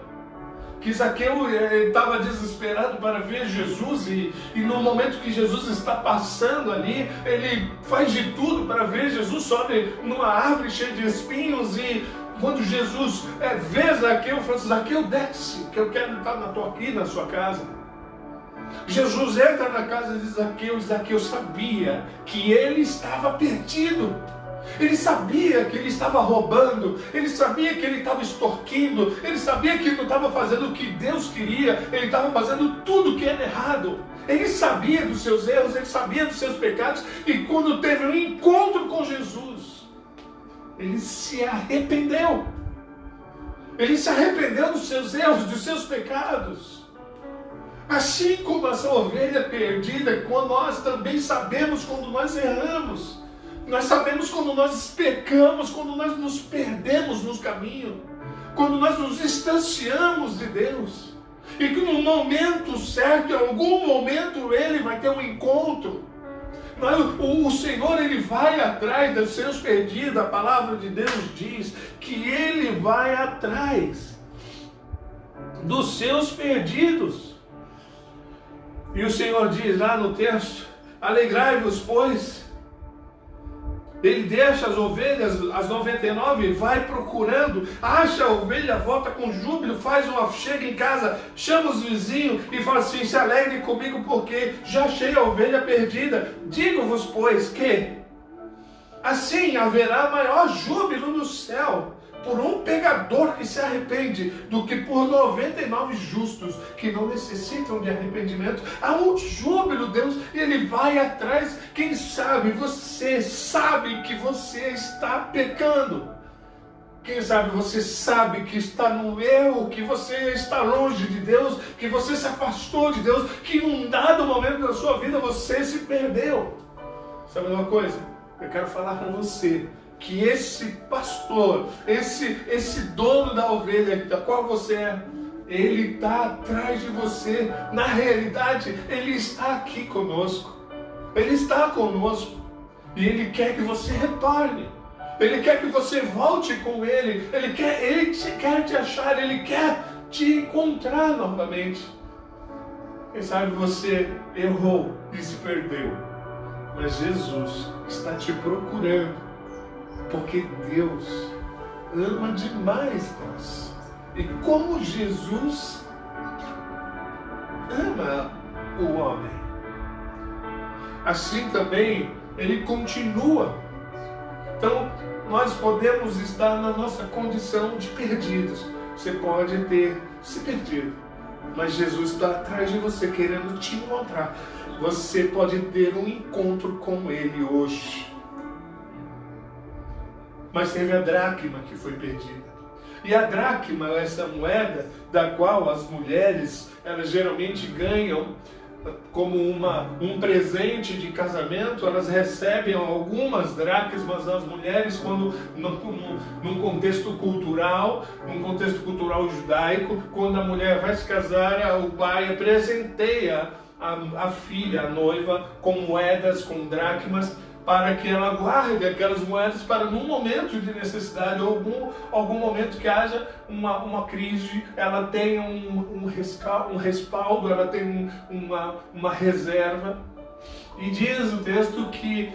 que Zaqueu estava desesperado para ver Jesus e no momento que Jesus está passando ali, ele faz de tudo para ver Jesus, sobe numa árvore cheia de espinhos e quando Jesus vê Zaqueu, fala assim, Zaqueu, desce, que eu quero estar aqui na sua casa. Jesus entra na casa de Zaqueu e Zaqueu sabia que ele estava perdido. Ele sabia que ele estava roubando, ele sabia que ele estava extorquindo, ele sabia que ele não estava fazendo o que Deus queria, ele estava fazendo tudo que era errado. Ele sabia dos seus erros, ele sabia dos seus pecados e quando teve um encontro com Jesus, ele se arrependeu. Ele se arrependeu dos seus erros, dos seus pecados. Assim como essa ovelha perdida, quando nós também sabemos quando nós erramos. Nós sabemos quando nós pecamos, quando nós nos perdemos nos caminhos, quando nós nos distanciamos de Deus. E que no momento certo, em algum momento, Ele vai ter um encontro. O Senhor, Ele vai atrás dos seus perdidos. A palavra de Deus diz que Ele vai atrás dos seus perdidos. E o Senhor diz lá no texto, alegrai-vos, pois. Ele deixa as ovelhas, as 99, vai procurando, acha a ovelha, volta com júbilo, chega em casa, chama os vizinhos e fala assim, se alegre comigo porque já achei a ovelha perdida. Digo-vos, pois, que assim haverá maior júbilo no céu por um pecador que se arrepende do que por 99 justos que não necessitam de arrependimento. Há um júbilo, Deus, e Ele vai atrás. Quem sabe você sabe que você está pecando. Quem sabe você sabe que está no erro, que você está longe de Deus, que você se afastou de Deus, que num dado momento da sua vida você se perdeu. Sabe uma coisa? Eu quero falar para você que esse pastor, esse dono da ovelha da qual você é, ele está atrás de você. Na realidade, ele está aqui conosco. Ele está conosco. E ele quer que você retorne. Ele quer que você volte com ele. Ele quer te achar. Ele quer te encontrar novamente. Quem sabe você errou e se perdeu. Mas Jesus está te procurando. Porque Deus ama demais nós. E como Jesus ama o homem, assim também Ele continua. Então, nós podemos estar na nossa condição de perdidos. Você pode ter se perdido, mas Jesus está atrás de você, querendo te encontrar. Você pode ter um encontro com Ele hoje. Mas teve a dracma que foi perdida. E a dracma é essa moeda da qual as mulheres, elas geralmente ganham como um presente de casamento. Elas recebem algumas dracmas, as mulheres, quando num contexto cultural judaico, quando a mulher vai se casar, o pai presenteia a filha, a noiva, com moedas, com dracmas, para que ela guarde aquelas moedas para num momento de necessidade, ou algum momento que haja uma crise, ela tenha um respaldo, ela tem uma reserva. E diz o texto que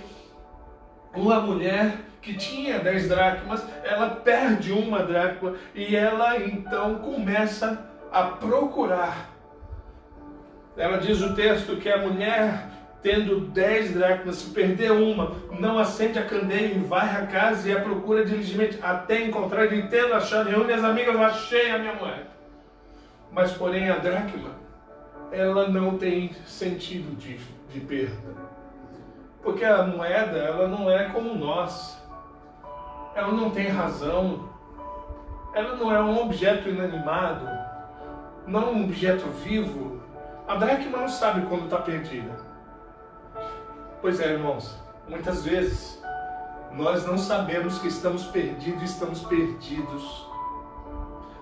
uma mulher que tinha 10 dracmas, ela perde uma dracma e ela então começa a procurar. Ela diz o texto que a mulher, tendo 10 dracmas, se perder uma, não acende a candeia e varre a casa e a procura diligentemente até encontrar, e tendo achado, reúne as amigas, eu achei a minha moeda. Mas porém a dracma, ela não tem sentido de perda. Porque a moeda, ela não é como nós. Ela não tem razão. ela não é um objeto inanimado, não é um objeto vivo. A dracma não sabe quando está perdida. Pois é, irmãos, muitas vezes nós não sabemos que estamos perdidos e estamos perdidos.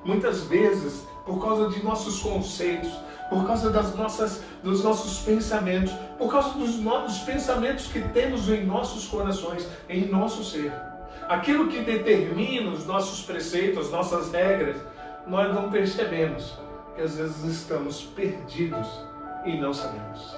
Muitas vezes, por causa de nossos conceitos, por causa dos nossos pensamentos, por causa dos pensamentos que temos em nossos corações, em nosso ser. Aquilo que determina os nossos preceitos, as nossas regras, nós não percebemos que às vezes estamos perdidos e não sabemos.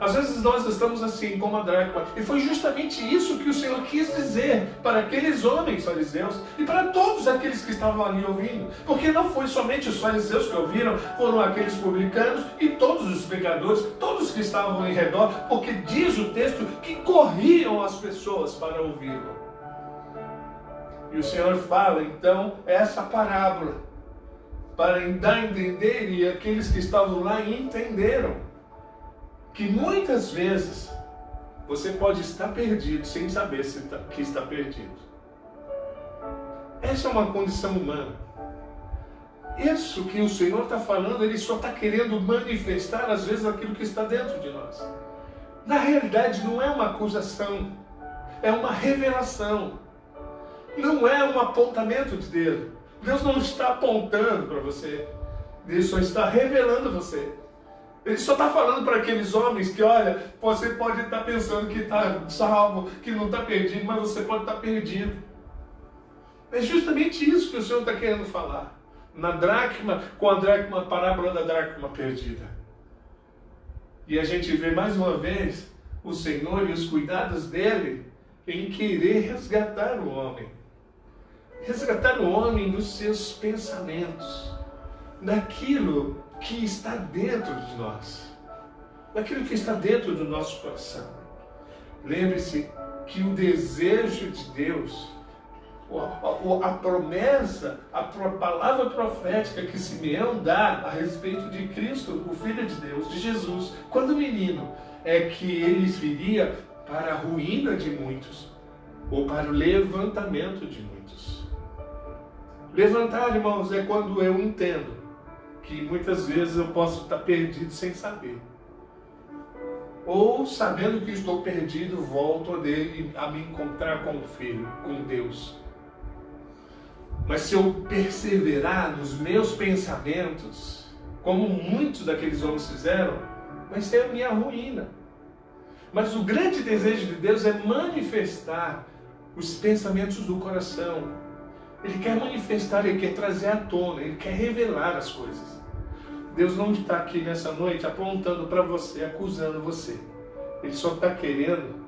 Às vezes nós estamos assim como a dracma, e foi justamente isso que o Senhor quis dizer para aqueles homens fariseus e para todos aqueles que estavam ali ouvindo, porque não foi somente os fariseus que ouviram, foram aqueles publicanos e todos os pecadores, todos que estavam em redor, porque diz o texto que corriam as pessoas para ouvi-lo. E o Senhor fala então essa parábola para dar a entender, e aqueles que estavam lá entenderam, que muitas vezes você pode estar perdido sem saber que está perdido. Essa é uma condição humana. Isso que o Senhor está falando, Ele só está querendo manifestar às vezes aquilo que está dentro de nós. Na realidade não é uma acusação, é uma revelação. Não é um apontamento de Deus. Deus não está apontando para você, Deus só está revelando você. Ele só está falando para aqueles homens que, olha, você pode estar pensando que está salvo, que não está perdido, mas você pode estar perdido. É justamente isso que o Senhor está querendo falar. Na dracma, com a parábola da dracma perdida. E a gente vê mais uma vez o Senhor e os cuidados dele em querer resgatar o homem. Resgatar o homem dos seus pensamentos, daquilo que está dentro de nós, daquilo que está dentro do nosso coração. Lembre-se que o desejo de Deus, a promessa, a palavra profética que Simeão dá a respeito de Cristo, o Filho de Deus, de Jesus, quando menino, é que ele viria para a ruína de muitos, ou para o levantamento de muitos. Levantar, irmãos, é quando eu entendo que muitas vezes eu posso estar perdido sem saber. Ou sabendo que estou perdido, volto a me encontrar com o Filho, com Deus. Mas se eu perseverar nos meus pensamentos, como muitos daqueles homens fizeram, vai ser a minha ruína. Mas o grande desejo de Deus é manifestar os pensamentos do coração. Ele quer manifestar, Ele quer trazer à tona, Ele quer revelar as coisas. Deus não está aqui nessa noite apontando para você, acusando você. Ele só está querendo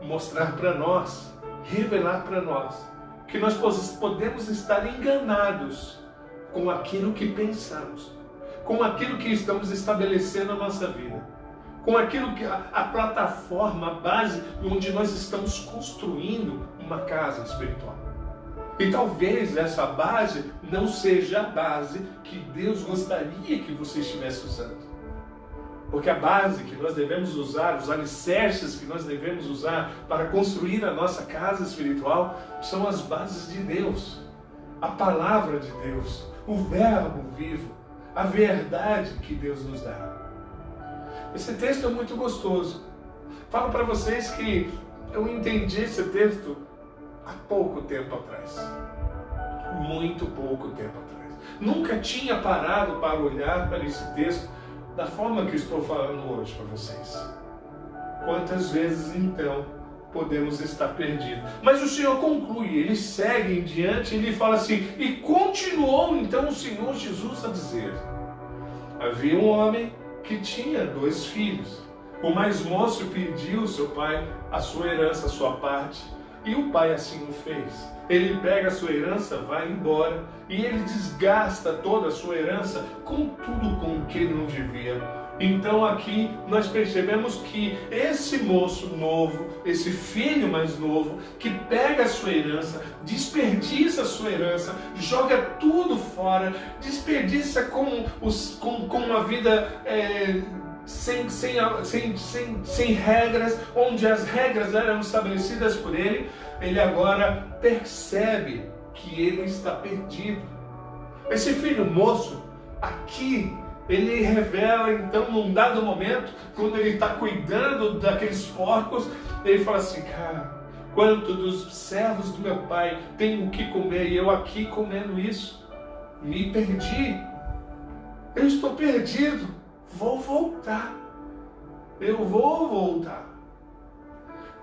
mostrar para nós, revelar para nós, que nós podemos estar enganados com aquilo que pensamos, com aquilo que estamos estabelecendo na nossa vida, com aquilo que a plataforma, a base onde nós estamos construindo uma casa espiritual. E talvez essa base não seja a base que Deus gostaria que você estivesse usando. Porque a base que nós devemos usar, os alicerces que nós devemos usar para construir a nossa casa espiritual, são as bases de Deus. A palavra de Deus, o verbo vivo, a verdade que Deus nos dá. Esse texto é muito gostoso. Falo para vocês que eu entendi esse texto há pouco tempo atrás. Muito pouco tempo atrás. Nunca tinha parado para olhar para esse texto da forma que estou falando hoje para vocês. Quantas vezes então podemos estar perdidos? Mas o Senhor conclui, Ele segue em diante, Ele fala assim, e continuou então o Senhor Jesus a dizer, havia um homem que tinha 2 filhos. O mais moço pediu ao seu pai a sua herança, a sua parte, e o pai assim o fez. Ele pega a sua herança, vai embora, e ele desgasta toda a sua herança com tudo com o que ele não devia. Então aqui nós percebemos que esse moço novo, esse filho mais novo, que pega a sua herança, desperdiça a sua herança, joga tudo fora, desperdiça com uma vida sem regras, onde as regras eram estabelecidas por ele, ele agora percebe que ele está perdido. Esse filho moço, aqui, ele revela então, num dado momento, quando ele está cuidando daqueles porcos, ele fala assim: cara, quanto dos servos do meu pai tem o que comer e eu aqui comendo isso? Me perdi. Eu estou perdido. Vou voltar. Eu vou voltar.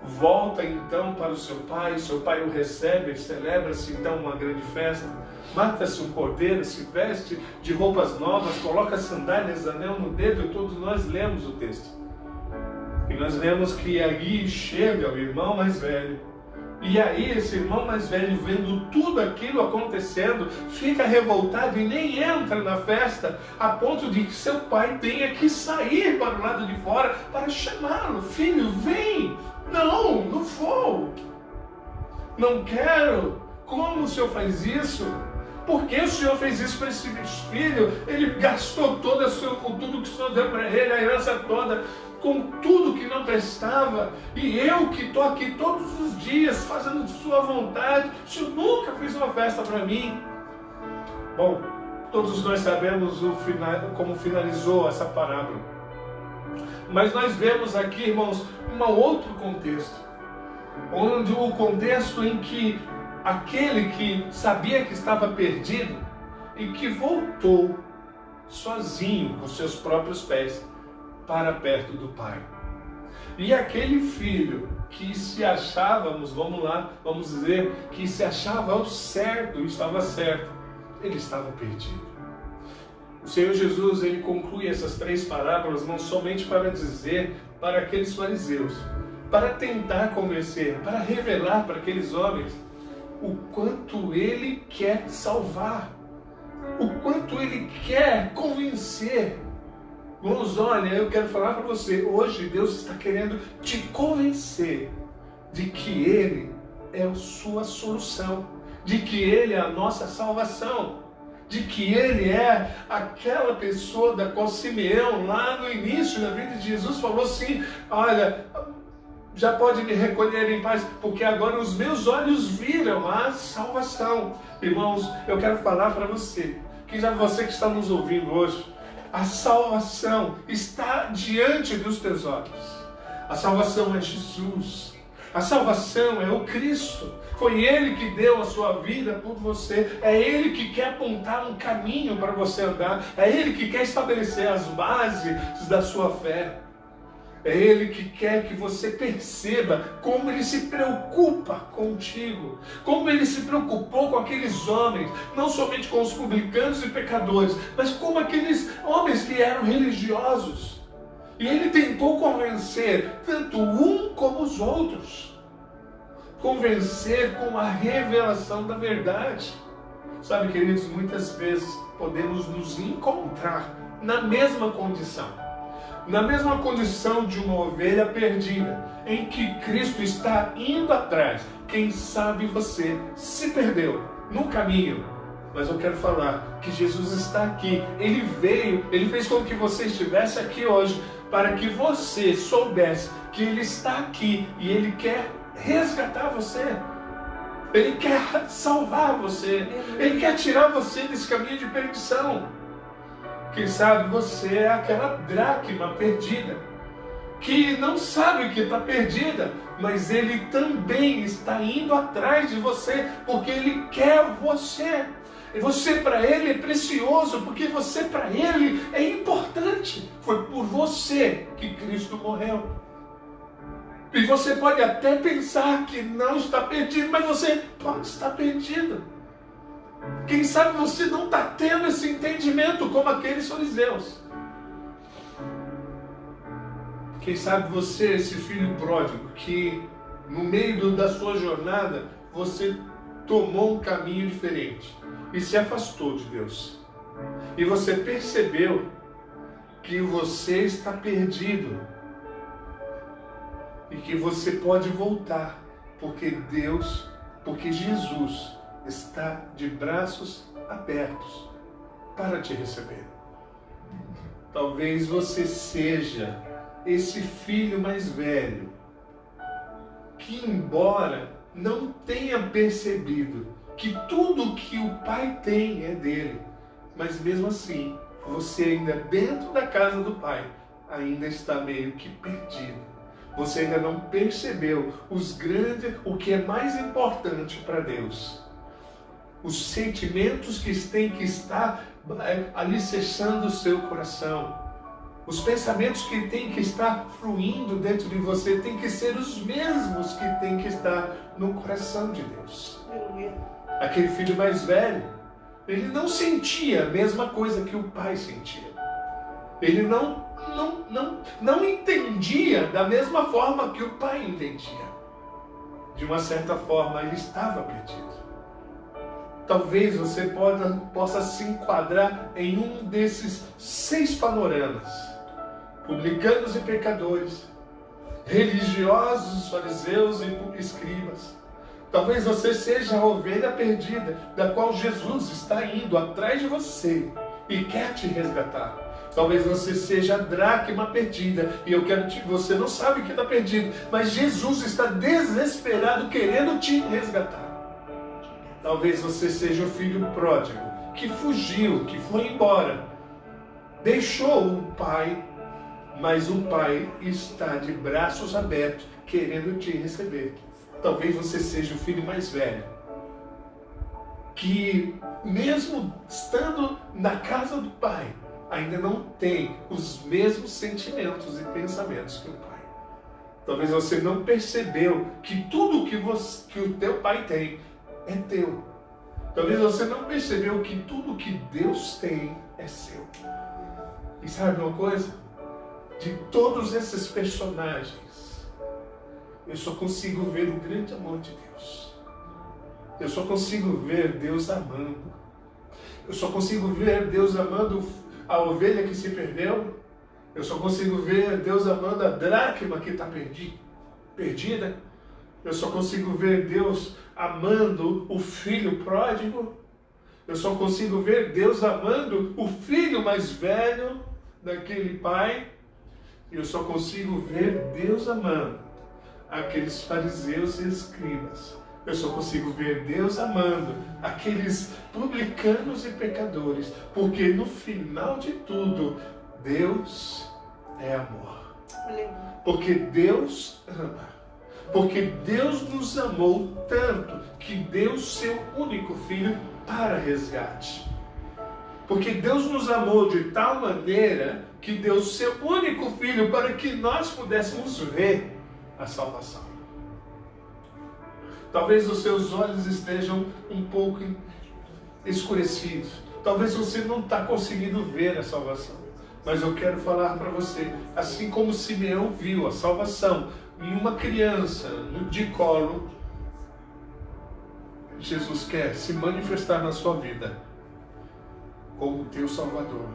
Volta então para o seu pai o recebe, celebra-se então uma grande festa, mata-se um cordeiro, se veste de roupas novas, coloca sandálias, anel no dedo, e todos nós lemos o texto. E nós vemos que ali chega o irmão mais velho. E aí esse irmão mais velho, vendo tudo aquilo acontecendo, fica revoltado e nem entra na festa, a ponto de que seu pai tenha que sair para o lado de fora para chamá-lo. Filho, vem! Não, não vou. Não quero. Como o senhor faz isso? Por que o senhor fez isso para esse filho? Ele gastou com tudo que o senhor deu para ele, a herança toda, com tudo que não prestava. E eu que estou aqui todos os dias fazendo de sua vontade, o senhor nunca fez uma festa para mim. Bom, todos nós sabemos como finalizou essa parábola. Mas nós vemos aqui, irmãos, um outro contexto. Onde o contexto em que aquele que sabia que estava perdido e que voltou sozinho, com seus próprios pés, para perto do pai. E aquele filho que se achávamos, vamos dizer, que se achava ao certo, estava certo, ele estava perdido. O Senhor Jesus, ele conclui essas 3 parábolas não somente para dizer para aqueles fariseus, para tentar convencer, para revelar para aqueles homens o quanto ele quer salvar, o quanto ele quer convencer. Irmãos, olha, eu quero falar para você, hoje Deus está querendo te convencer de que Ele é a sua solução, de que Ele é a nossa salvação, de que Ele é aquela pessoa da qual Simeão, lá no início da vida de Jesus, falou assim: olha, já pode me recolher em paz, porque agora os meus olhos viram a salvação. Irmãos, eu quero falar para você, que já você que está nos ouvindo hoje, a salvação está diante dos teus olhos. A salvação é Jesus. A salvação é o Cristo. Foi Ele que deu a sua vida por você. É Ele que quer apontar um caminho para você andar. É Ele que quer estabelecer as bases da sua fé. É Ele que quer que você perceba como Ele se preocupa contigo, como Ele se preocupou com aqueles homens, não somente com os publicanos e pecadores, mas como aqueles homens que eram religiosos. E Ele tentou convencer tanto um como os outros, convencer com a revelação da verdade. Sabe, queridos, muitas vezes podemos nos encontrar na mesma condição de uma ovelha perdida, em que Cristo está indo atrás. Quem sabe você se perdeu no caminho, mas eu quero falar que Jesus está aqui. Ele veio, Ele fez com que você estivesse aqui hoje, para que você soubesse que Ele está aqui e Ele quer resgatar você. Ele quer salvar você. Ele quer tirar você desse caminho de perdição. Quem sabe você é aquela dracma perdida, que não sabe que está perdida, mas Ele também está indo atrás de você, porque Ele quer você. E você para Ele é precioso, porque você para Ele é importante. Foi por você que Cristo morreu. E você pode até pensar que não está perdido, mas você pode estar perdido. Quem sabe você não está tendo esse entendimento como aqueles fariseus. Quem sabe você, esse filho pródigo, que no meio da sua jornada você tomou um caminho diferente e se afastou de Deus. E você percebeu que você está perdido e que você pode voltar, porque Jesus está de braços abertos para te receber. Talvez você seja esse filho mais velho que, embora não tenha percebido que tudo que o Pai tem é dele. Mas mesmo assim, você ainda dentro da casa do Pai, ainda está meio que perdido. Você ainda não percebeu o que é mais importante para Deus. Os sentimentos que têm que estar alicerçando o seu coração. Os pensamentos que têm que estar fluindo dentro de você têm que ser os mesmos que têm que estar no coração de Deus. Aquele filho mais velho, ele não sentia a mesma coisa que o pai sentia. Ele não entendia da mesma forma que o pai entendia. De uma certa forma, ele estava perdido. Talvez você possa se enquadrar em um desses 6 panoramas. Publicanos e pecadores, religiosos, fariseus e escribas. Talvez você seja a ovelha perdida, da qual Jesus está indo atrás de você e quer te resgatar. Talvez você seja a dracma perdida e você não sabe que está perdido, mas Jesus está desesperado querendo te resgatar. Talvez você seja o filho pródigo que fugiu, que foi embora, deixou o pai, mas o pai está de braços abertos querendo te receber. Talvez você seja o filho mais velho, que mesmo estando na casa do pai, ainda não tem os mesmos sentimentos e pensamentos que o pai. Talvez você não percebeu que tudo que o teu pai tem é teu. Talvez você não percebeu que tudo que Deus tem é seu. E sabe uma coisa? De todos esses personagens, eu só consigo ver o grande amor de Deus. Eu só consigo ver Deus amando. Eu só consigo ver Deus amando a ovelha que se perdeu. Eu só consigo ver Deus amando a dracma que está perdida. Eu só consigo ver Deus amando o filho pródigo. Eu só consigo ver Deus amando o filho mais velho daquele pai. Eu só consigo ver Deus amando aqueles fariseus e escribas. Eu só consigo ver Deus amando aqueles publicanos e pecadores. Porque no final de tudo, Deus é amor. Porque Deus ama. Porque Deus nos amou tanto que deu seu único filho para resgate. Porque Deus nos amou de tal maneira que deu seu único filho para que nós pudéssemos ver a salvação. Talvez os seus olhos estejam um pouco escurecidos. Talvez você não está conseguindo ver a salvação. Mas eu quero falar para você, assim como Simeão viu a salvação em uma criança de colo, Jesus quer se manifestar na sua vida como teu Salvador,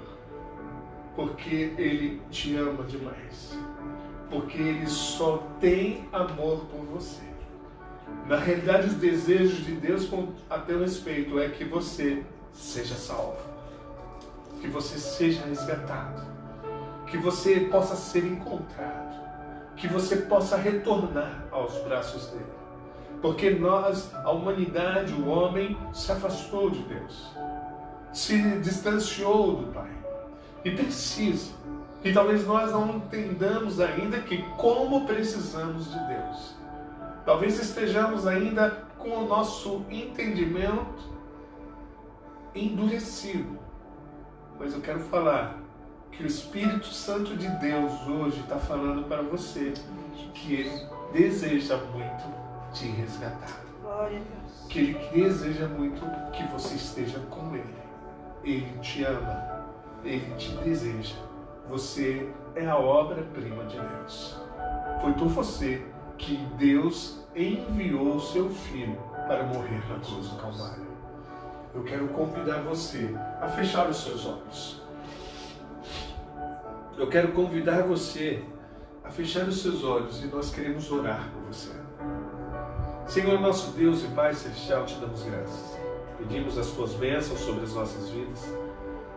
porque Ele te ama demais, porque Ele só tem amor por você. Na realidade, os desejos de Deus a teu respeito é que você seja salvo, que você seja resgatado, que você possa ser encontrado, que você possa retornar aos braços dele. Porque a humanidade, o homem, se afastou de Deus, se distanciou do Pai e precisa. E talvez nós não entendamos ainda que como precisamos de Deus. Talvez estejamos ainda com o nosso entendimento endurecido. Mas eu quero falar que o Espírito Santo de Deus hoje está falando para você que Ele deseja muito te resgatar. Glória a Deus. Que Ele deseja muito que você esteja com Ele. Ele te ama. Ele te deseja. Você é a obra-prima de Deus. Foi por você que Deus enviou o seu Filho para morrer na cruz do Calvário. Eu quero convidar você a fechar os seus olhos. Eu quero convidar você a fechar os seus olhos e nós queremos orar por você. Senhor, nosso Deus e Pai Celestial, te damos graças. Pedimos as tuas bênçãos sobre as nossas vidas.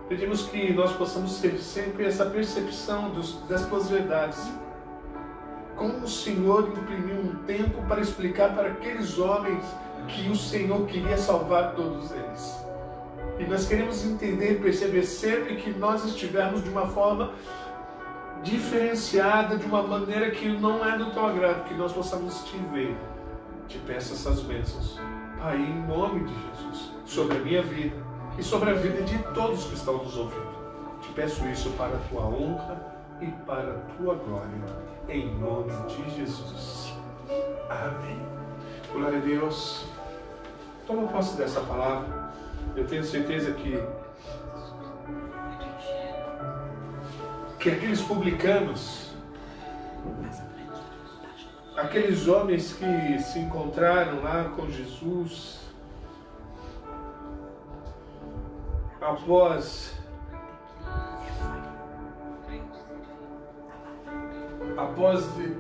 Pedimos que nós possamos ter sempre essa percepção das tuas verdades. Como o Senhor imprimiu um tempo para explicar para aqueles homens que o Senhor queria salvar todos eles. E nós queremos entender e perceber sempre que nós estivermos de uma forma diferenciada, de uma maneira que não é do teu agrado, que nós possamos te ver. Te peço essas bênçãos, Pai, em nome de Jesus, sobre a minha vida e sobre a vida de todos que estão nos ouvindo. Te peço isso para a tua honra e para a tua glória, em nome de Jesus. Amém. Glória a Deus. Toma posse dessa palavra. Eu tenho certeza que aqueles publicanos, aqueles homens que se encontraram lá com Jesus, após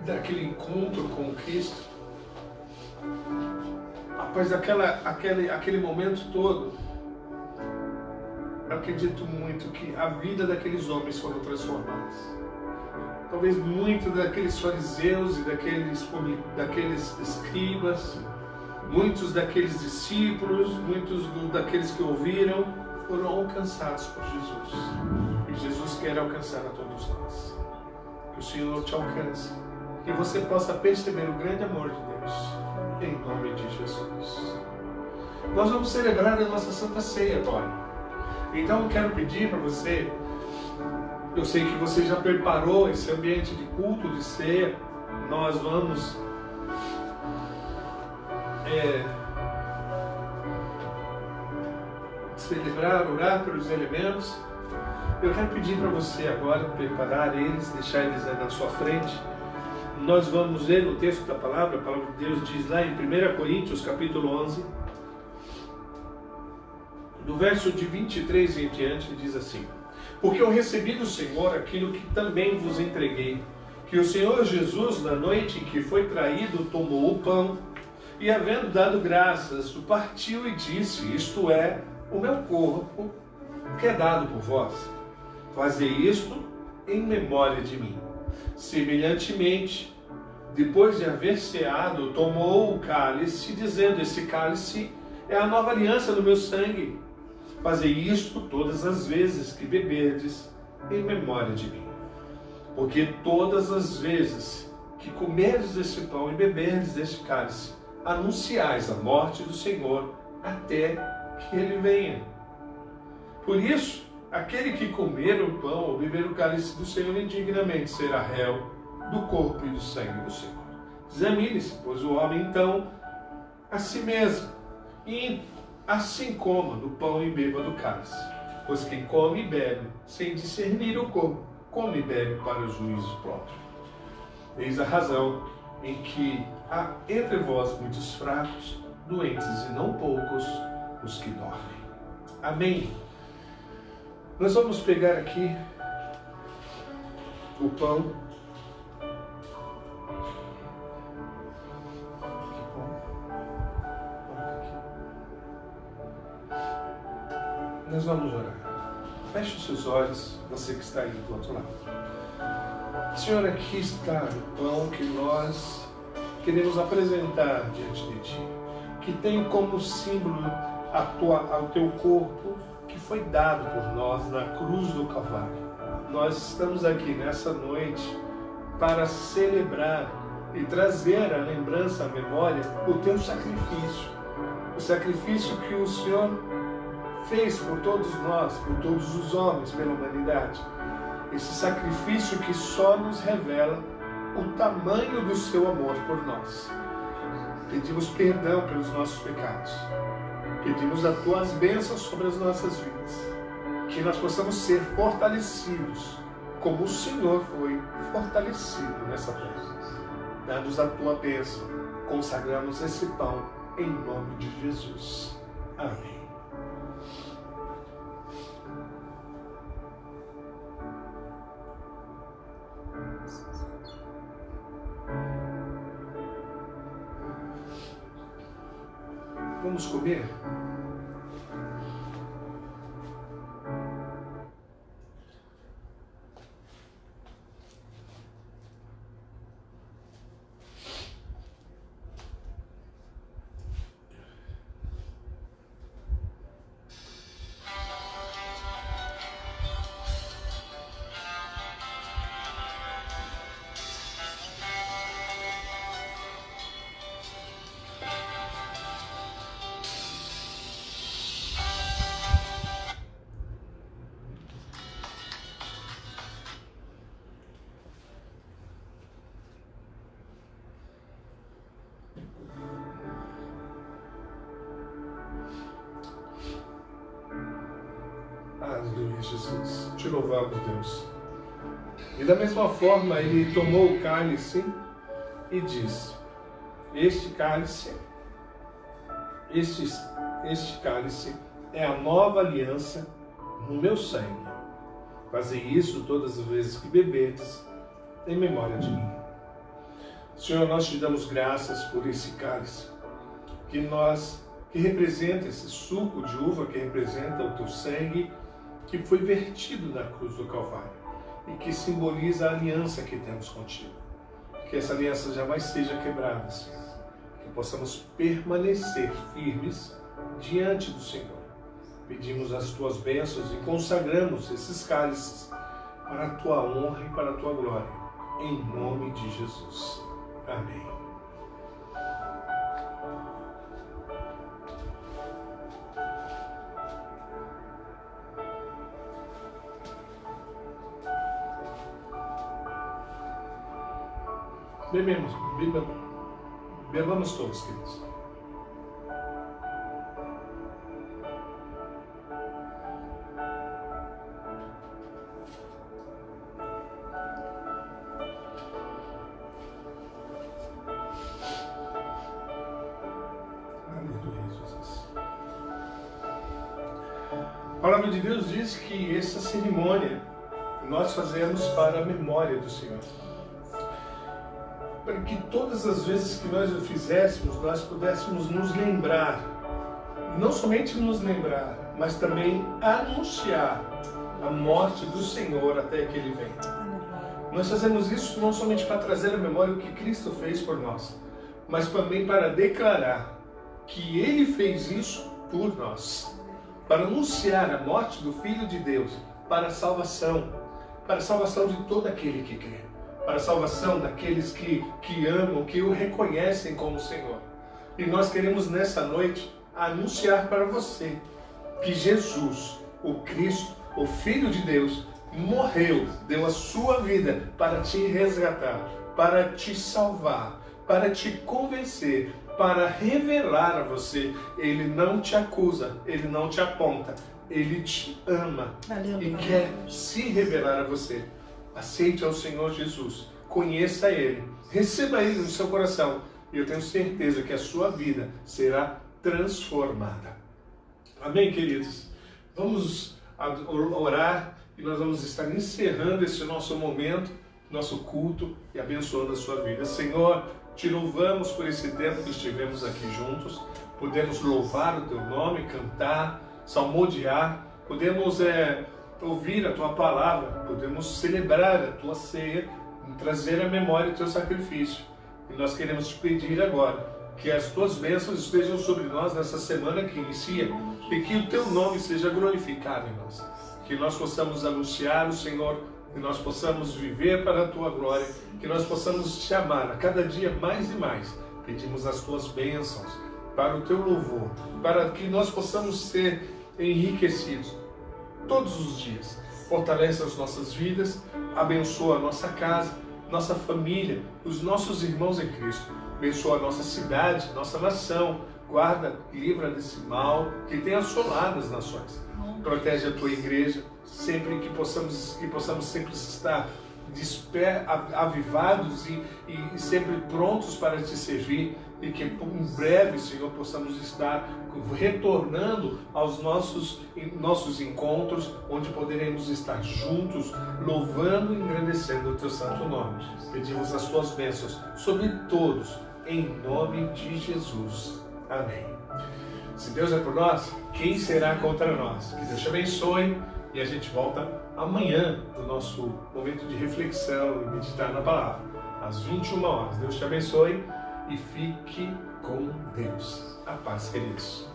daquele encontro com Cristo, após aquele momento todo, eu acredito muito que a vida daqueles homens foram transformadas. Talvez muito daqueles fariseus e daqueles escribas, muitos daqueles discípulos, muitos daqueles que ouviram, foram alcançados por Jesus. E Jesus quer alcançar a todos nós. Que o Senhor te alcance. Que você possa perceber o grande amor de Deus. Em nome de Jesus. Nós vamos celebrar a nossa Santa Ceia agora. Então eu quero pedir para você, eu sei que você já preparou esse ambiente de culto, de ceia, nós vamos celebrar, orar pelos elementos. Eu quero pedir para você agora preparar eles, deixar eles aí na sua frente. Nós vamos ler no texto da palavra, a palavra de Deus diz lá em 1 Coríntios capítulo 11, do verso de 23 em diante, diz assim: porque eu recebi do Senhor aquilo que também vos entreguei, que o Senhor Jesus, na noite em que foi traído, tomou o pão, e havendo dado graças, o partiu e disse: isto é o meu corpo, que é dado por vós. Fazei isto em memória de mim. Semelhantemente, depois de haver ceado, tomou o cálice, dizendo: esse cálice é a nova aliança do meu sangue. Fazei isto todas as vezes que beberdes, em memória de mim. Porque todas as vezes que comerdes este pão e beberdes este cálice, anunciais a morte do Senhor até que ele venha. Por isso, aquele que comer o pão ou beber o cálice do Senhor indignamente será réu do corpo e do sangue do Senhor. Examine-se, pois, o homem então a si mesmo, e assim coma do pão e beba do cálice. Pois quem come e bebe, sem discernir o corpo, come e bebe para o juízo próprio. Eis a razão em que há entre vós muitos fracos, doentes e não poucos os que dormem. Amém. Nós vamos pegar aqui o pão. Nós vamos orar. Feche os seus olhos, você que está aí do outro lado. Senhor, aqui está o pão que nós queremos apresentar diante de Ti, que tem como símbolo ao Teu corpo, que foi dado por nós na cruz do Calvário. Nós estamos aqui nessa noite para celebrar e trazer à lembrança, à memória, o Teu sacrifício. O sacrifício que o Senhor fez por todos nós, por todos os homens, pela humanidade. Esse sacrifício que só nos revela o tamanho do Seu amor por nós. Pedimos perdão pelos nossos pecados. Pedimos as Tuas bênçãos sobre as nossas vidas. Que nós possamos ser fortalecidos, como o Senhor foi fortalecido nessa terra. Dá-nos a Tua bênção. Consagramos esse pão em nome de Jesus. Amém. Vamos comer? Aleluia, Jesus. Te louvamos, Deus. E da mesma forma, ele tomou o cálice e disse: este cálice é a nova aliança no meu sangue. Fazei isso todas as vezes que beberdes, em memória de mim. Senhor, nós te damos graças por esse cálice, que representa esse suco de uva, que representa o teu sangue, que foi vertido na cruz do Calvário, e que simboliza a aliança que temos contigo. Que essa aliança jamais seja quebrada, Senhor. Que possamos permanecer firmes diante do Senhor. Pedimos as tuas bênçãos e consagramos esses cálices para a tua honra e para a tua glória. Em nome de Jesus. Amém. Bebamos todos, queridos. Aleluia, Jesus. A palavra de Deus diz que essa cerimônia nós fazemos para a memória do Senhor. Para que todas as vezes que nós o fizéssemos, nós pudéssemos nos lembrar, não somente nos lembrar, mas também anunciar a morte do Senhor até que Ele venha. Nós fazemos isso não somente para trazer à memória o que Cristo fez por nós, mas também para declarar que Ele fez isso por nós, para anunciar a morte do Filho de Deus para a salvação de todo aquele que crê. Para a salvação daqueles que amam, que o reconhecem como Senhor. E nós queremos nessa noite anunciar para você que Jesus, o Cristo, o Filho de Deus, morreu, deu a sua vida para te resgatar, para te salvar, para te convencer, para revelar a você. Ele não te acusa, ele não te aponta, ele te ama e quer se revelar a você. Aceite ao Senhor Jesus, conheça Ele, receba Ele no seu coração e eu tenho certeza que a sua vida será transformada. Amém, queridos? Vamos orar e nós vamos estar encerrando esse nosso momento, nosso culto e abençoando a sua vida. Senhor, te louvamos por esse tempo que estivemos aqui juntos, podemos louvar o teu nome, cantar, salmodiar, podemos ouvir a tua palavra, podemos celebrar a tua ceia, trazer à memória o teu sacrifício. E nós queremos te pedir agora que as tuas bênçãos estejam sobre nós nessa semana que inicia e que o teu nome seja glorificado em nós. Que nós possamos anunciar o Senhor, que nós possamos viver para a tua glória, que nós possamos te amar a cada dia mais e mais. Pedimos as tuas bênçãos para o teu louvor, para que nós possamos ser enriquecidos todos os dias. Fortalece as nossas vidas, abençoa a nossa casa, nossa família, os nossos irmãos em Cristo. Abençoa a nossa cidade, nossa nação. Guarda e livra desse mal que tem assolado as nações. Protege a tua igreja, sempre que possamos sempre estar avivados e sempre prontos para te servir, e que em breve, Senhor, possamos estar retornando aos nossos encontros, onde poderemos estar juntos, louvando e engrandecendo o teu santo nome. Pedimos as tuas bênçãos sobre todos, em nome de Jesus. Amém. Se Deus é por nós, quem será contra nós? Que Deus te abençoe e a gente volta amanhã no nosso momento de reflexão e meditar na palavra, às 21 horas. Deus te abençoe e fique com Deus. A paz, queridos.